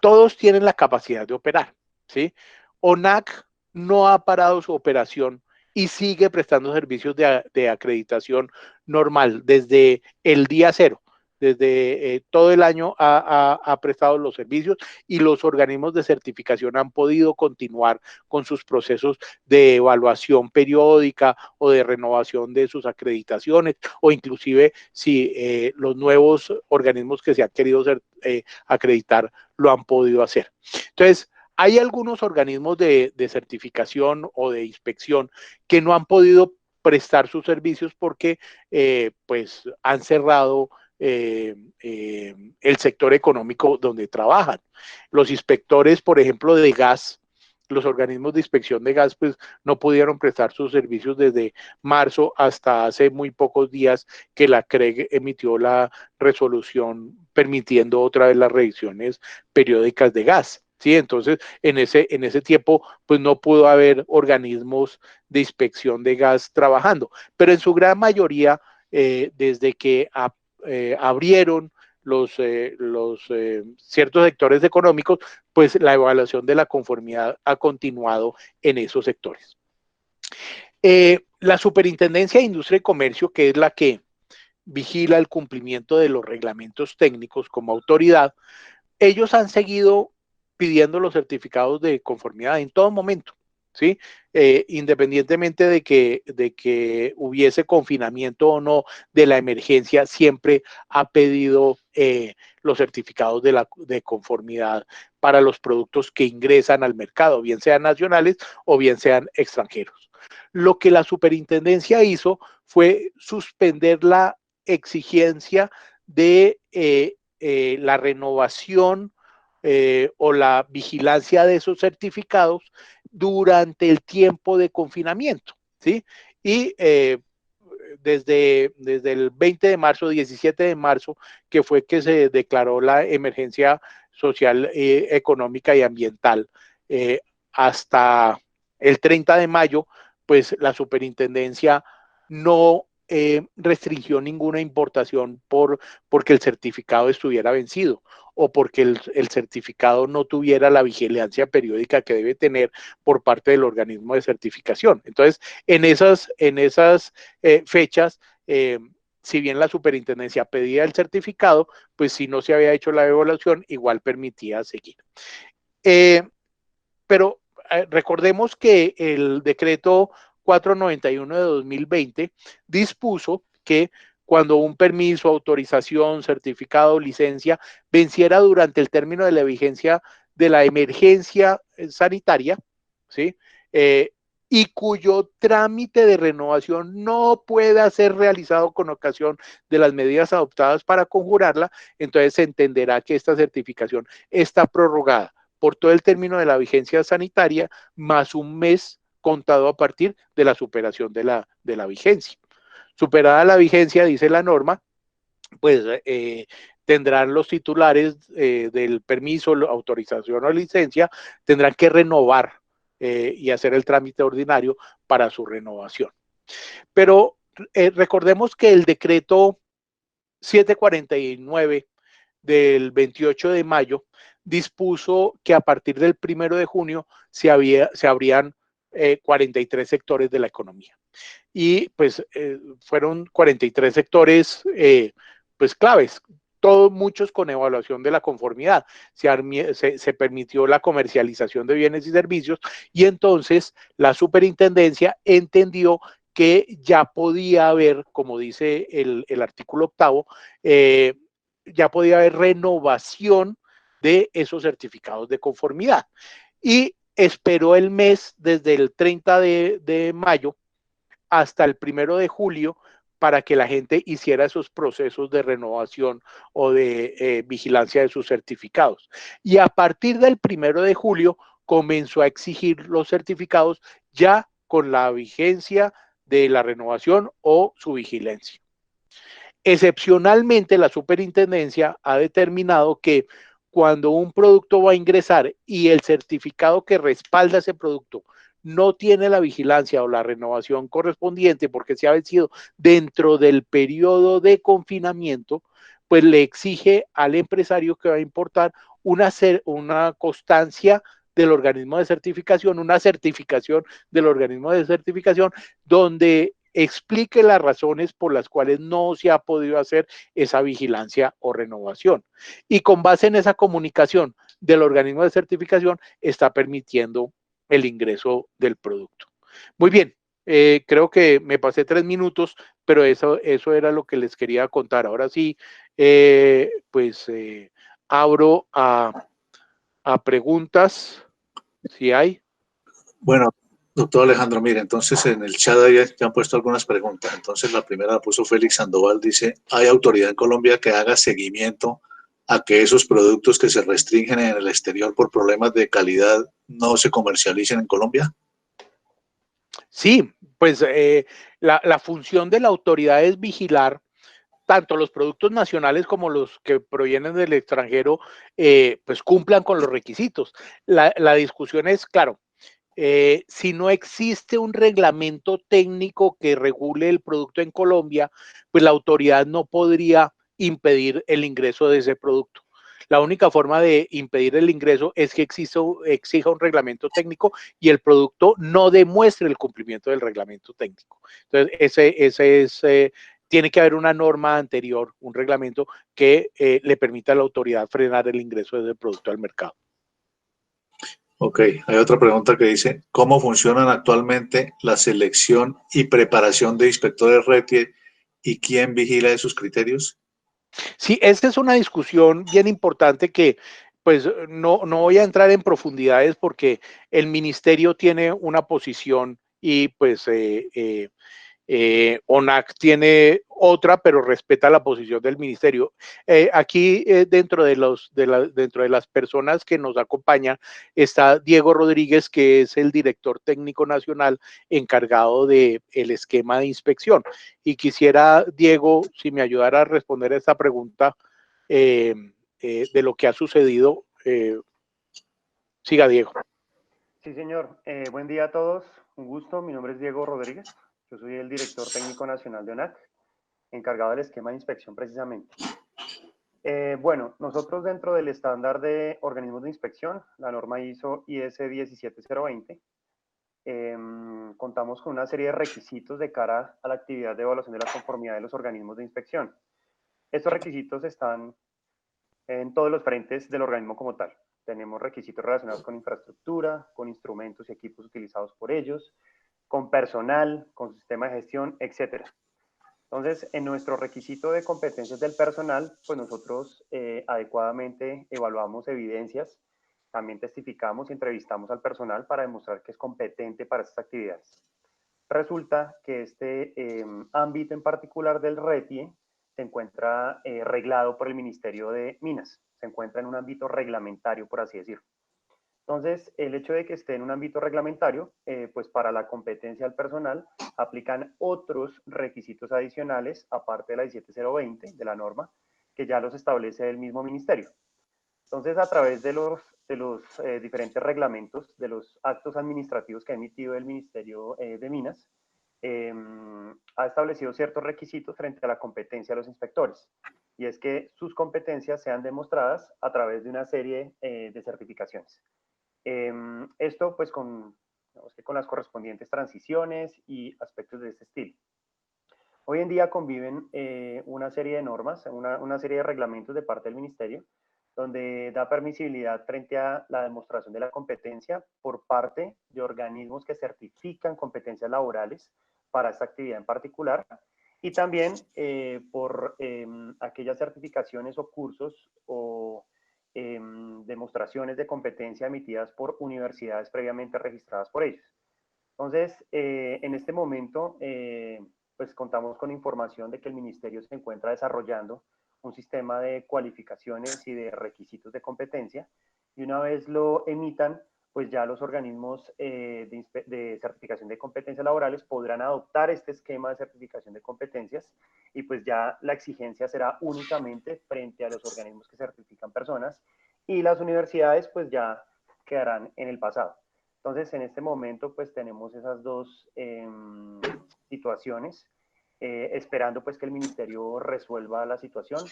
todos tienen la capacidad de operar, ¿sí? ONAC no ha parado su operación y sigue prestando servicios de acreditación normal desde el día cero. Desde todo el año ha prestado los servicios y los organismos de certificación han podido continuar con sus procesos de evaluación periódica o de renovación de sus acreditaciones, o inclusive si los nuevos organismos que se han querido acreditar lo han podido hacer. Entonces, hay algunos organismos de certificación o de inspección que no han podido prestar sus servicios porque pues han cerrado el sector económico donde trabajan. Los inspectores, por ejemplo, de gas, los organismos de inspección de gas, pues no pudieron prestar sus servicios desde marzo hasta hace muy pocos días que la CREG emitió la resolución permitiendo otra vez las revisiones periódicas de gas. Sí, entonces en ese tiempo pues no pudo haber organismos de inspección de gas trabajando, pero en su gran mayoría desde que abrieron los ciertos sectores económicos, pues la evaluación de la conformidad ha continuado en esos sectores. La Superintendencia de Industria y Comercio, que es la que vigila el cumplimiento de los reglamentos técnicos como autoridad, ellos han seguido pidiendo los certificados de conformidad en todo momento, ¿sí? Independientemente de que hubiese confinamiento o no de la emergencia, siempre ha pedido los certificados de conformidad para los productos que ingresan al mercado, bien sean nacionales o bien sean extranjeros. Lo que la superintendencia hizo fue suspender la exigencia de la renovación o la vigilancia de esos certificados durante el tiempo de confinamiento, ¿sí? Y desde el 20 de marzo, 17 de marzo, que fue que se declaró la emergencia social, económica y ambiental, hasta el 30 de mayo, pues la superintendencia no restringió ninguna importación porque el certificado estuviera vencido o porque el certificado no tuviera la vigilancia periódica que debe tener por parte del organismo de certificación. Entonces, en esas fechas, si bien la superintendencia pedía el certificado, pues si no se había hecho la evaluación, igual permitía seguir. Pero recordemos que el decreto 491 de 2020 dispuso que cuando un permiso, autorización, certificado, licencia venciera durante el término de la vigencia de la emergencia sanitaria, ¿sí? Y cuyo trámite de renovación no pueda ser realizado con ocasión de las medidas adoptadas para conjurarla, entonces se entenderá que esta certificación está prorrogada por todo el término de la vigencia sanitaria, más un mes contado a partir de la superación de la vigencia. Superada la vigencia, dice la norma, pues tendrán los titulares del permiso, autorización o licencia, tendrán que renovar y hacer el trámite ordinario para su renovación. Pero recordemos que el decreto 749 del 28 de mayo dispuso que a partir del 1 de junio se abrían 43 sectores de la economía. Y pues fueron 43 sectores pues claves, todos muchos con evaluación de la conformidad. Se permitió la comercialización de bienes y servicios y entonces la superintendencia entendió que ya podía haber, como dice el artículo 8, ya podía haber renovación de esos certificados de conformidad. Y esperó el mes desde el 30 de mayo hasta el 1 de julio para que la gente hiciera esos procesos de renovación o de vigilancia de sus certificados. Y a partir del 1 de julio comenzó a exigir los certificados ya con la vigencia de la renovación o su vigilancia. Excepcionalmente, la superintendencia ha determinado que cuando un producto va a ingresar y el certificado que respalda ese producto no tiene la vigilancia o la renovación correspondiente porque se ha vencido dentro del periodo de confinamiento, pues le exige al empresario que va a importar una constancia del organismo de certificación, una certificación del organismo de certificación, donde explique las razones por las cuales no se ha podido hacer esa vigilancia o renovación. Y con base en esa comunicación del organismo de certificación está permitiendo el ingreso del producto. Muy bien, creo que me pasé 3 minutos, pero eso era lo que les quería contar. Ahora sí, abro a preguntas, si hay. Bueno, doctor Alejandro, mire, entonces en el chat ahí ya han puesto algunas preguntas. Entonces la primera la puso Félix Sandoval, dice, ¿hay autoridad en Colombia que haga seguimiento a que esos productos que se restringen en el exterior por problemas de calidad no se comercialicen en Colombia? Sí, pues la función de la autoridad es vigilar tanto los productos nacionales como los que provienen del extranjero, pues cumplan con los requisitos. La discusión es, claro, si no existe un reglamento técnico que regule el producto en Colombia, pues la autoridad no podría impedir el ingreso de ese producto. La única forma de impedir el ingreso es que exija un reglamento técnico y el producto no demuestre el cumplimiento del reglamento técnico. Entonces, tiene que haber una norma anterior, un reglamento que le permita a la autoridad frenar el ingreso de ese producto al mercado. Ok, hay otra pregunta que dice, ¿cómo funcionan actualmente la selección y preparación de inspectores RETIE y quién vigila esos criterios? Sí, esta es una discusión bien importante que pues no voy a entrar en profundidades porque el ministerio tiene una posición y pues ONAC tiene otra, pero respeta la posición del ministerio. Aquí dentro de las personas que nos acompañan está Diego Rodríguez, que es el director técnico nacional encargado del esquema de inspección. Y quisiera, Diego, si me ayudara a responder a esta pregunta eh, de lo que ha sucedido. Siga, Diego. Sí, señor. Buen día a todos. Un gusto. Mi nombre es Diego Rodríguez. Yo soy el director técnico nacional de ONAC, encargado del esquema de inspección precisamente. Bueno, nosotros dentro del estándar de organismos de inspección, la norma ISO IS 17020, contamos con una serie de requisitos de cara a la actividad de evaluación de la conformidad de los organismos de inspección. Estos requisitos están en todos los frentes del organismo como tal. Tenemos requisitos relacionados con infraestructura, con instrumentos y equipos utilizados por ellos, con personal, con sistema de gestión, etcétera. Entonces, en nuestro requisito de competencias del personal, pues nosotros adecuadamente evaluamos evidencias, también testificamos y entrevistamos al personal para demostrar que es competente para estas actividades. Resulta que este ámbito en particular del RETIE se encuentra reglado por el Ministerio de Minas, se encuentra en un ámbito reglamentario, por así decirlo. Entonces, el hecho de que esté en un ámbito reglamentario, pues para la competencia del personal, aplican otros requisitos adicionales, aparte de la 17020 de la norma, que ya los establece el mismo ministerio. Entonces, a través de los diferentes reglamentos, de los actos administrativos que ha emitido el Ministerio de Minas, ha establecido ciertos requisitos frente a la competencia de los inspectores. Y es que sus competencias sean demostradas a través de una serie de certificaciones. Esto pues con las correspondientes transiciones y aspectos de este estilo. Hoy en día conviven una serie de normas, una serie de reglamentos de parte del Ministerio, donde da permisibilidad frente a la demostración de la competencia por parte de organismos que certifican competencias laborales para esta actividad en particular, y también por aquellas certificaciones o cursos o demostraciones de competencia emitidas por universidades previamente registradas por ellos. Entonces, en este momento, pues contamos con información de que el ministerio se encuentra desarrollando un sistema de cualificaciones y de requisitos de competencia, y una vez lo emitan, pues ya los organismos de certificación de competencias laborales podrán adoptar este esquema de certificación de competencias y pues ya la exigencia será únicamente frente a los organismos que certifican personas y las universidades pues ya quedarán en el pasado. Entonces, en este momento pues tenemos esas dos situaciones, esperando pues que el ministerio resuelva la situación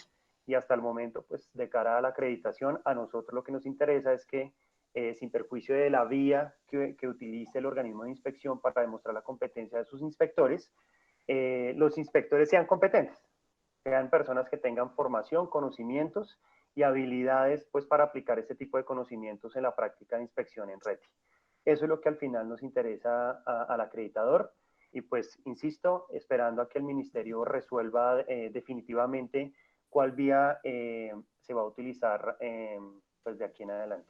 y hasta el momento pues de cara a la acreditación, a nosotros lo que nos interesa es que sin perjuicio de la vía que utilice el organismo de inspección para demostrar la competencia de sus inspectores, los inspectores sean competentes, sean personas que tengan formación, conocimientos y habilidades pues para aplicar este tipo de conocimientos en la práctica de inspección en RETI. Eso es lo que al final nos interesa al acreditador y pues, insisto, esperando a que el ministerio resuelva definitivamente cuál vía se va a utilizar pues de aquí en adelante.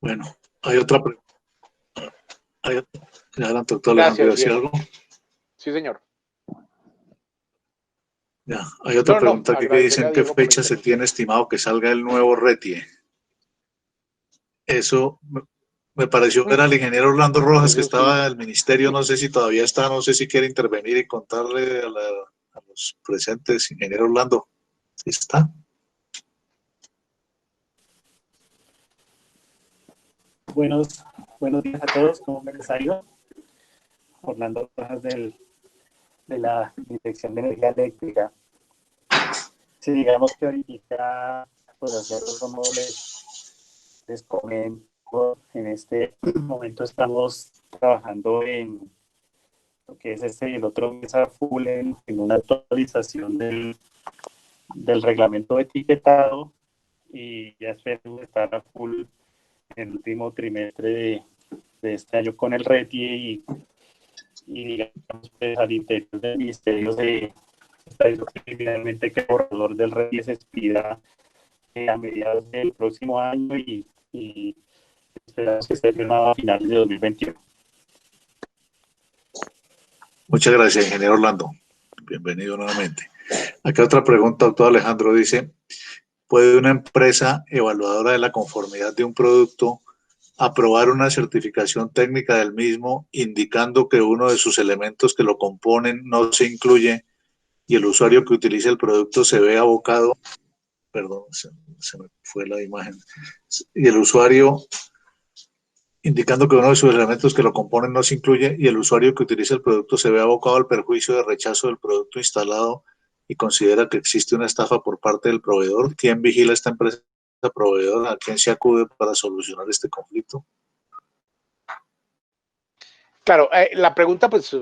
Bueno, hay otra pregunta. Adelante, doctor Alejandro, ¿decía algo? Sí, señor. Ya, hay otra pregunta aquí que dice en qué fecha se tiene estimado que salga el nuevo RETIE. Eso me pareció ver al ingeniero Orlando Rojas que estaba en el ministerio, no sé si todavía está, no sé si quiere intervenir y contarle a los presentes. Ingeniero Orlando, ¿sí está? Buenos días a todos, ¿cómo les ha ido? Orlando Rojas de la Dirección de Energía Eléctrica. Si digamos que ahorita, pues hacerlo como les comento, en este momento estamos trabajando en lo que es el otro mes a full en una actualización del reglamento de etiquetado y ya esperamos estar a full en el último trimestre de este año con el RETIE y digamos pues al interior del ministerio se está diciendo que finalmente que el borrador del RETIE se expida a mediados del próximo año y esperamos que esté firmado a finales de 2021. Muchas gracias, ingeniero Orlando. Bienvenido nuevamente. Acá otra pregunta, doctor Alejandro, dice, ¿puede una empresa evaluadora de la conformidad de un producto aprobar una certificación técnica del mismo indicando que uno de sus elementos que lo componen no se incluye y el usuario que utilice el producto se ve abocado, perdón, se me fue la imagen, y el usuario indicando que uno de sus elementos que lo componen no se incluye y el usuario que utiliza el producto se ve abocado al perjuicio de rechazo del producto instalado y considera que existe una estafa por parte del proveedor? ¿Quién vigila esta empresa proveedora? ¿A quién se acude para solucionar este conflicto? Claro, la pregunta pues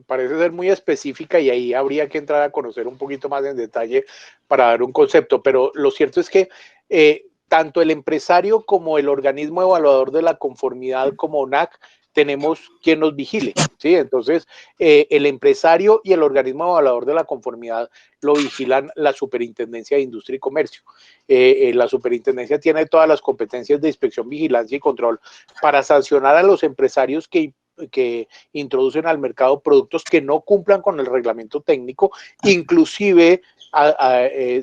parece ser muy específica y ahí habría que entrar a conocer un poquito más en detalle para dar un concepto, pero lo cierto es que tanto el empresario como el organismo evaluador de la conformidad como ONAC tenemos quien nos vigile, ¿sí? Entonces, el empresario y el organismo evaluador de la conformidad lo vigilan la Superintendencia de Industria y Comercio. La Superintendencia tiene todas las competencias de inspección, vigilancia y control para sancionar a los empresarios que introducen al mercado productos que no cumplan con el reglamento técnico, inclusive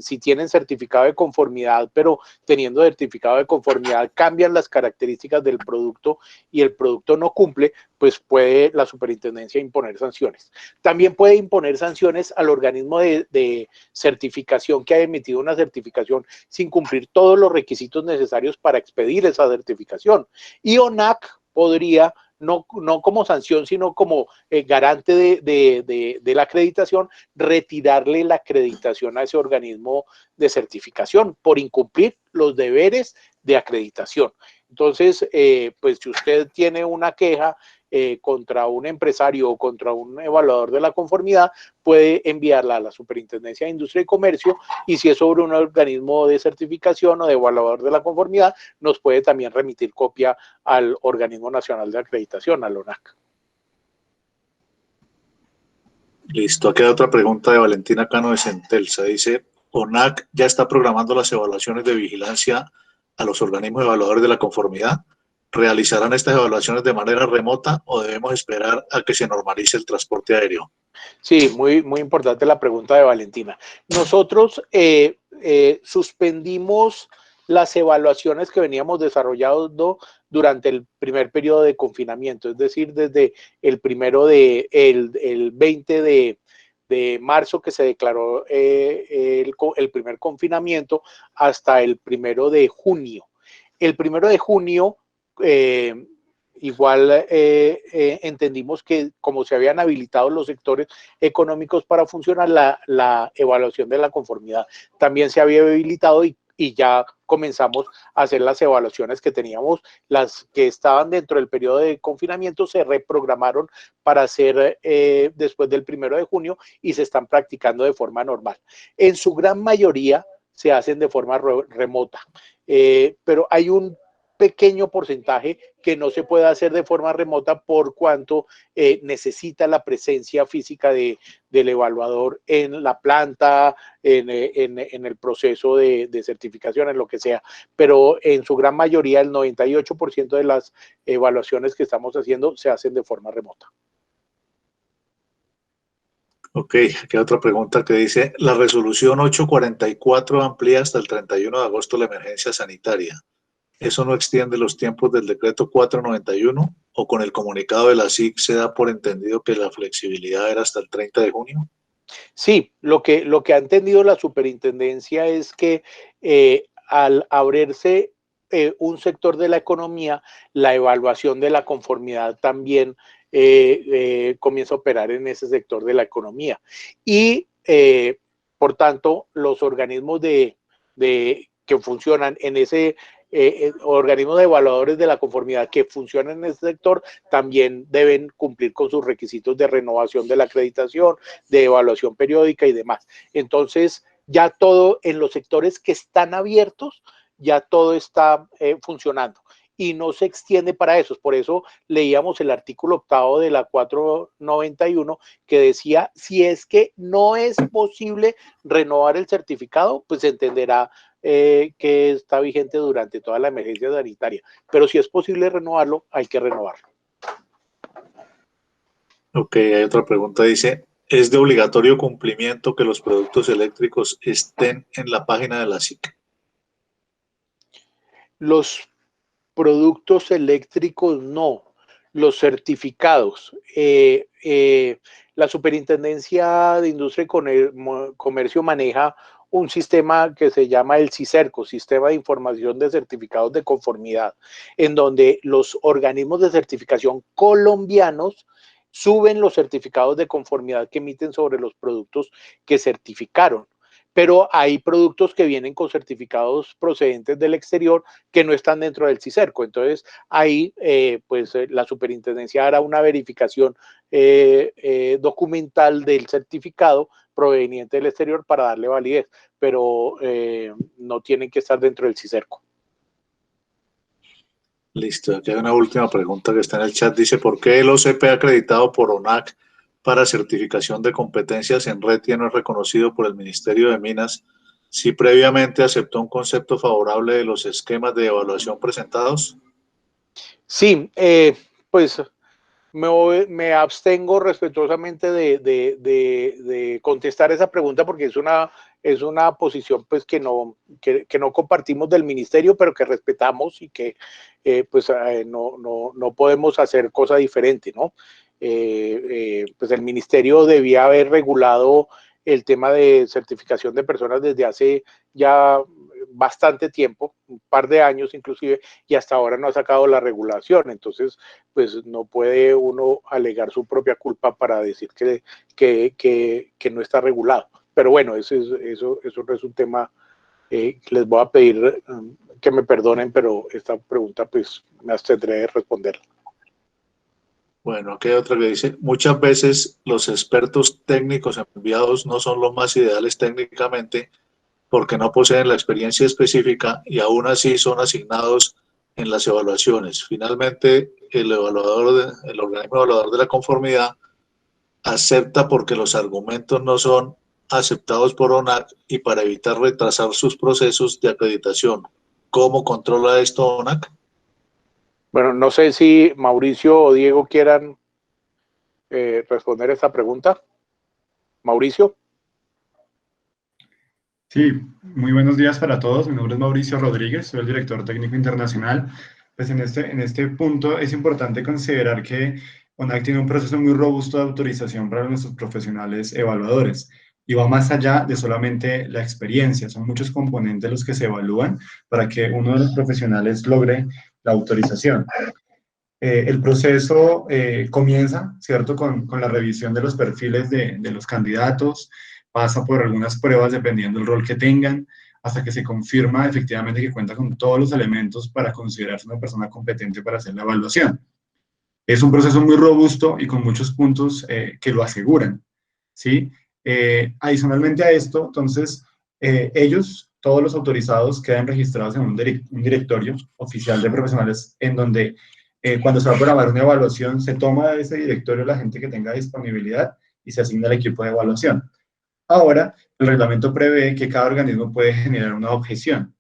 si tienen certificado de conformidad, pero teniendo certificado de conformidad cambian las características del producto y el producto no cumple, pues puede la superintendencia imponer sanciones. También puede imponer sanciones al organismo de certificación que ha emitido una certificación sin cumplir todos los requisitos necesarios para expedir esa certificación. Y ONAC podría no como sanción, sino como garante de la acreditación, retirarle la acreditación a ese organismo de certificación por incumplir los deberes de acreditación. Entonces, pues si usted tiene una queja contra un empresario o contra un evaluador de la conformidad, puede enviarla a la Superintendencia de Industria y Comercio, y si es sobre un organismo de certificación o de evaluador de la conformidad, nos puede también remitir copia al Organismo Nacional de Acreditación, al ONAC. Listo, aquí hay otra pregunta de Valentina Cano de Centelsa. Dice, ¿ONAC ya está programando las evaluaciones de vigilancia a los organismos evaluadores de la conformidad? ¿Realizarán estas evaluaciones de manera remota o debemos esperar a que se normalice el transporte aéreo? Sí, muy importante la pregunta de Valentina. Nosotros suspendimos las evaluaciones que veníamos desarrollando durante el primer periodo de confinamiento, es decir, desde el 20 de marzo que se declaró el primer confinamiento hasta el 1 de junio. El 1 de junio, igual entendimos que como se habían habilitado los sectores económicos para funcionar, la evaluación de la conformidad también se había habilitado y ya comenzamos a hacer las evaluaciones que teníamos, las que estaban dentro del periodo de confinamiento se reprogramaron para hacer después del 1 de junio y se están practicando de forma normal. En su gran mayoría se hacen de forma remota, pero hay un pequeño porcentaje que no se puede hacer de forma remota por cuanto necesita la presencia física del evaluador en la planta, en el proceso de certificación, en lo que sea. Pero en su gran mayoría, el 98% de las evaluaciones que estamos haciendo se hacen de forma remota. Ok, aquí hay otra pregunta que dice, la resolución 844 amplía hasta el 31 de agosto la emergencia sanitaria. ¿Eso no extiende los tiempos del decreto 491 o con el comunicado de la SIC se da por entendido que la flexibilidad era hasta el 30 de junio? Sí, lo que ha entendido la superintendencia es que al abrirse un sector de la economía, la evaluación de la conformidad también comienza a operar en ese sector de la economía. Y por tanto, los organismos que funcionan en ese organismos de evaluadores de la conformidad que funcionan en ese sector también deben cumplir con sus requisitos de renovación de la acreditación, de evaluación periódica y demás. Entonces, ya todo en los sectores que están abiertos, ya todo está funcionando y no se extiende para esos. Por eso leíamos el artículo 8º de la 491 que decía, si es que no es posible renovar el certificado, pues se entenderá que está vigente durante toda la emergencia sanitaria. Pero si es posible renovarlo, hay que renovarlo. Ok, hay otra pregunta, dice, ¿es de obligatorio cumplimiento que los productos eléctricos estén en la página de la SIC? Los productos eléctricos no, los certificados. La Superintendencia de Industria y Comercio maneja un sistema que se llama el CICERCO, Sistema de Información de Certificados de Conformidad, en donde los organismos de certificación colombianos suben los certificados de conformidad que emiten sobre los productos que certificaron. Pero hay productos que vienen con certificados procedentes del exterior que no están dentro del CICERCO. Entonces, ahí la superintendencia hará una verificación documental del certificado proveniente del exterior para darle validez, pero no tienen que estar dentro del CICERCO. Listo, aquí hay una última pregunta que está en el chat. Dice, ¿por qué el OCP acreditado por ONAC para certificación de competencias en red no es reconocido por el Ministerio de Minas si previamente aceptó un concepto favorable de los esquemas de evaluación presentados? Sí, pues me abstengo respetuosamente de contestar esa pregunta porque es una posición pues que no compartimos del ministerio, pero que respetamos y que no podemos hacer cosa diferente, ¿no? Pues el ministerio debía haber regulado el tema de certificación de personas desde hace ya bastante tiempo, un par de años inclusive, y hasta ahora no ha sacado la regulación. Entonces, pues no puede uno alegar su propia culpa para decir que no está regulado. Pero bueno, eso no es un tema, les voy a pedir que me perdonen, pero esta pregunta pues me abstendré de responderla. Bueno, aquí hay otra que dice, muchas veces los expertos técnicos enviados no son los más ideales técnicamente porque no poseen la experiencia específica y aún así son asignados en las evaluaciones. Finalmente, el organismo evaluador de la conformidad acepta porque los argumentos no son aceptados por ONAC y para evitar retrasar sus procesos de acreditación. ¿Cómo controla esto ONAC? Bueno, no sé si Mauricio o Diego quieran responder esta pregunta. Mauricio. Sí, muy buenos días para todos. Mi nombre es Mauricio Rodríguez, soy el director técnico internacional. Pues en este punto es importante considerar que ONAC tiene un proceso muy robusto de autorización para nuestros profesionales evaluadores y va más allá de solamente la experiencia. Son muchos componentes los que se evalúan para que uno de los profesionales logre la autorización. El proceso comienza, ¿cierto?, con la revisión de los perfiles de los candidatos, pasa por algunas pruebas dependiendo del rol que tengan, hasta que se confirma efectivamente que cuenta con todos los elementos para considerarse una persona competente para hacer la evaluación. Es un proceso muy robusto y con muchos puntos que lo aseguran, ¿sí? Adicionalmente a esto, entonces, ellos, todos los autorizados, quedan registrados en un directorio oficial de profesionales en donde cuando se va a programar una evaluación, se toma de ese directorio la gente que tenga disponibilidad y se asigna al equipo de evaluación. Ahora, el reglamento prevé que cada organismo puede generar una objeción.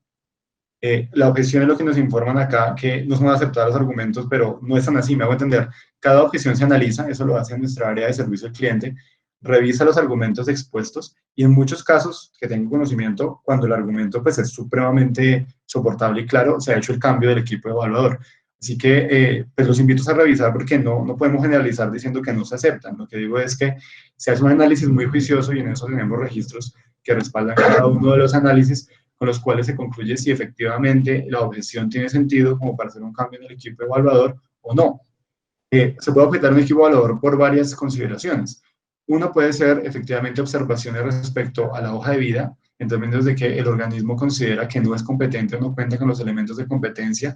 La objeción es lo que nos informan acá, que no son aceptados los argumentos, pero no es tan así, me hago entender. Cada objeción se analiza, eso lo hace en nuestra área de servicio al cliente, revisa los argumentos expuestos y en muchos casos, que tengo conocimiento, cuando el argumento pues, es supremamente soportable y claro, se ha hecho el cambio del equipo evaluador. Así que pues los invito a revisar porque no podemos generalizar diciendo que no se aceptan. Lo que digo es que se hace un análisis muy juicioso y en eso tenemos registros que respaldan cada uno de los análisis con los cuales se concluye si efectivamente la objeción tiene sentido como para hacer un cambio en el equipo evaluador o no. Se puede objetar un equipo evaluador por varias consideraciones. Uno puede ser efectivamente observaciones respecto a la hoja de vida, en términos de que el organismo considera que no es competente o no cuenta con los elementos de competencia.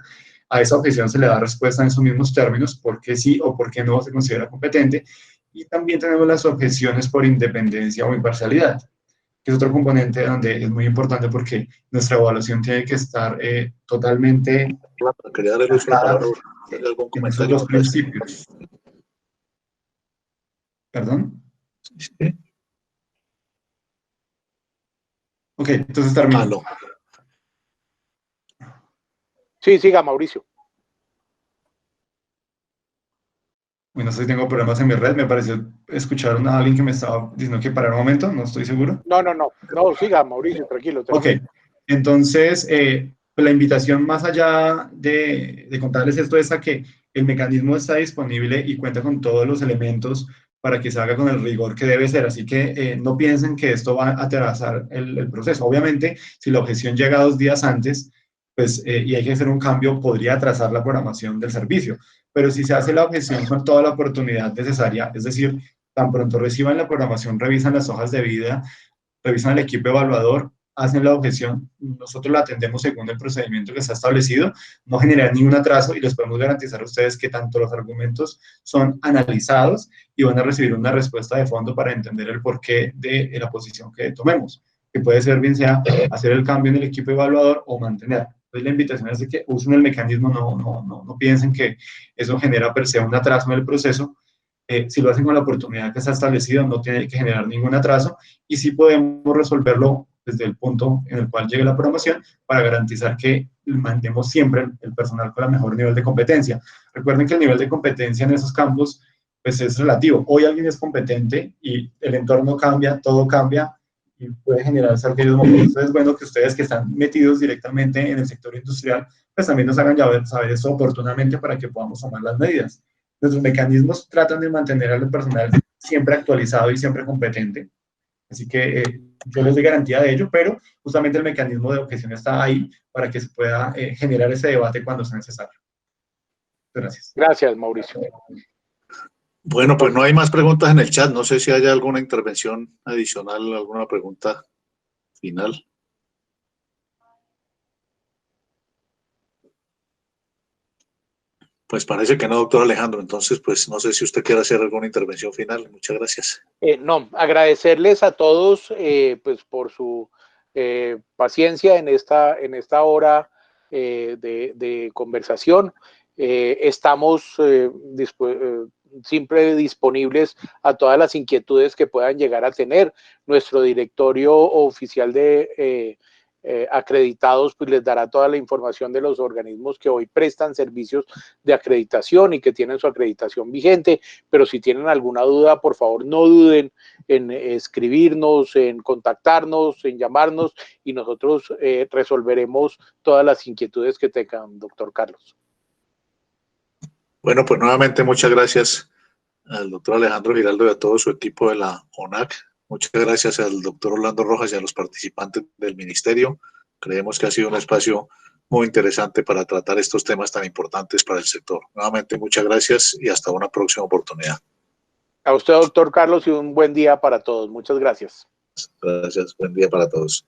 A esa objeción se le da respuesta en esos mismos términos, por qué sí o por qué no se considera competente. Y también tenemos las objeciones por independencia o imparcialidad, que es otro componente donde es muy importante porque nuestra evaluación tiene que estar totalmente Quería darle luz a la palabra. ¿Hay algún en esos comentario? dos principios. ¿Perdón? Sí. Ok, entonces termino. Aló. Sí, siga, Mauricio. Bueno, no sé si tengo problemas en mi red. Me pareció escuchar a alguien que me estaba diciendo que parara un momento, no estoy seguro. No, siga, Mauricio, tranquilo. Ok, entonces la invitación más allá de contarles esto es a que el mecanismo está disponible y cuenta con todos los elementos para que se haga con el rigor que debe ser. Así que no piensen que esto va a atrasar el proceso. Obviamente, si la objeción llega 2 días antes, pues, y hay que hacer un cambio, podría atrasar la programación del servicio. Pero si se hace la objeción con toda la oportunidad necesaria, es decir, tan pronto reciban la programación, revisan las hojas de vida, revisan el equipo evaluador, hacen la objeción, nosotros la atendemos según el procedimiento que está establecido, no generan ningún atraso y les podemos garantizar a ustedes que tanto los argumentos son analizados y van a recibir una respuesta de fondo para entender el porqué de la posición que tomemos, que puede ser bien sea hacer el cambio en el equipo evaluador o mantener. Entonces la invitación es de que usen el mecanismo, no piensen que eso genera per se un atraso en el proceso. Si lo hacen con la oportunidad que está establecida, no tiene que generar ningún atraso y sí podemos resolverlo desde el punto en el cual llegue la programación para garantizar que mantenemos siempre el personal con el mejor nivel de competencia. Recuerden que el nivel de competencia en esos campos pues es relativo. Hoy alguien es competente y el entorno cambia, todo cambia y puede generarse aquellos momentos. Entonces es bueno que ustedes que están metidos directamente en el sector industrial pues también nos hagan saber eso oportunamente para que podamos tomar las medidas. Nuestros mecanismos tratan de mantener al personal siempre actualizado y siempre competente. Así que yo les doy garantía de ello, pero justamente el mecanismo de objeción está ahí para que se pueda generar ese debate cuando sea necesario. Gracias. Gracias, Mauricio. Bueno, pues no hay más preguntas en el chat. No sé si haya alguna intervención adicional, alguna pregunta final. Pues parece que no, doctor Alejandro. Entonces, pues no sé si usted quiere hacer alguna intervención final. Muchas gracias. No, agradecerles a todos pues por su paciencia en esta hora de conversación. Estamos siempre disponibles a todas las inquietudes que puedan llegar a tener. Nuestro directorio oficial de acreditados, pues les dará toda la información de los organismos que hoy prestan servicios de acreditación y que tienen su acreditación vigente, pero si tienen alguna duda, por favor no duden en escribirnos, en contactarnos, en llamarnos y nosotros resolveremos todas las inquietudes que tengan, doctor Carlos. Bueno, pues nuevamente muchas gracias al doctor Alejandro Giraldo y a todo su equipo de la ONAC. Muchas gracias al doctor Orlando Rojas y a los participantes del ministerio. Creemos que ha sido un espacio muy interesante para tratar estos temas tan importantes para el sector. Nuevamente, muchas gracias y hasta una próxima oportunidad. A usted, doctor Carlos, y un buen día para todos. Muchas gracias. Gracias. Buen día para todos.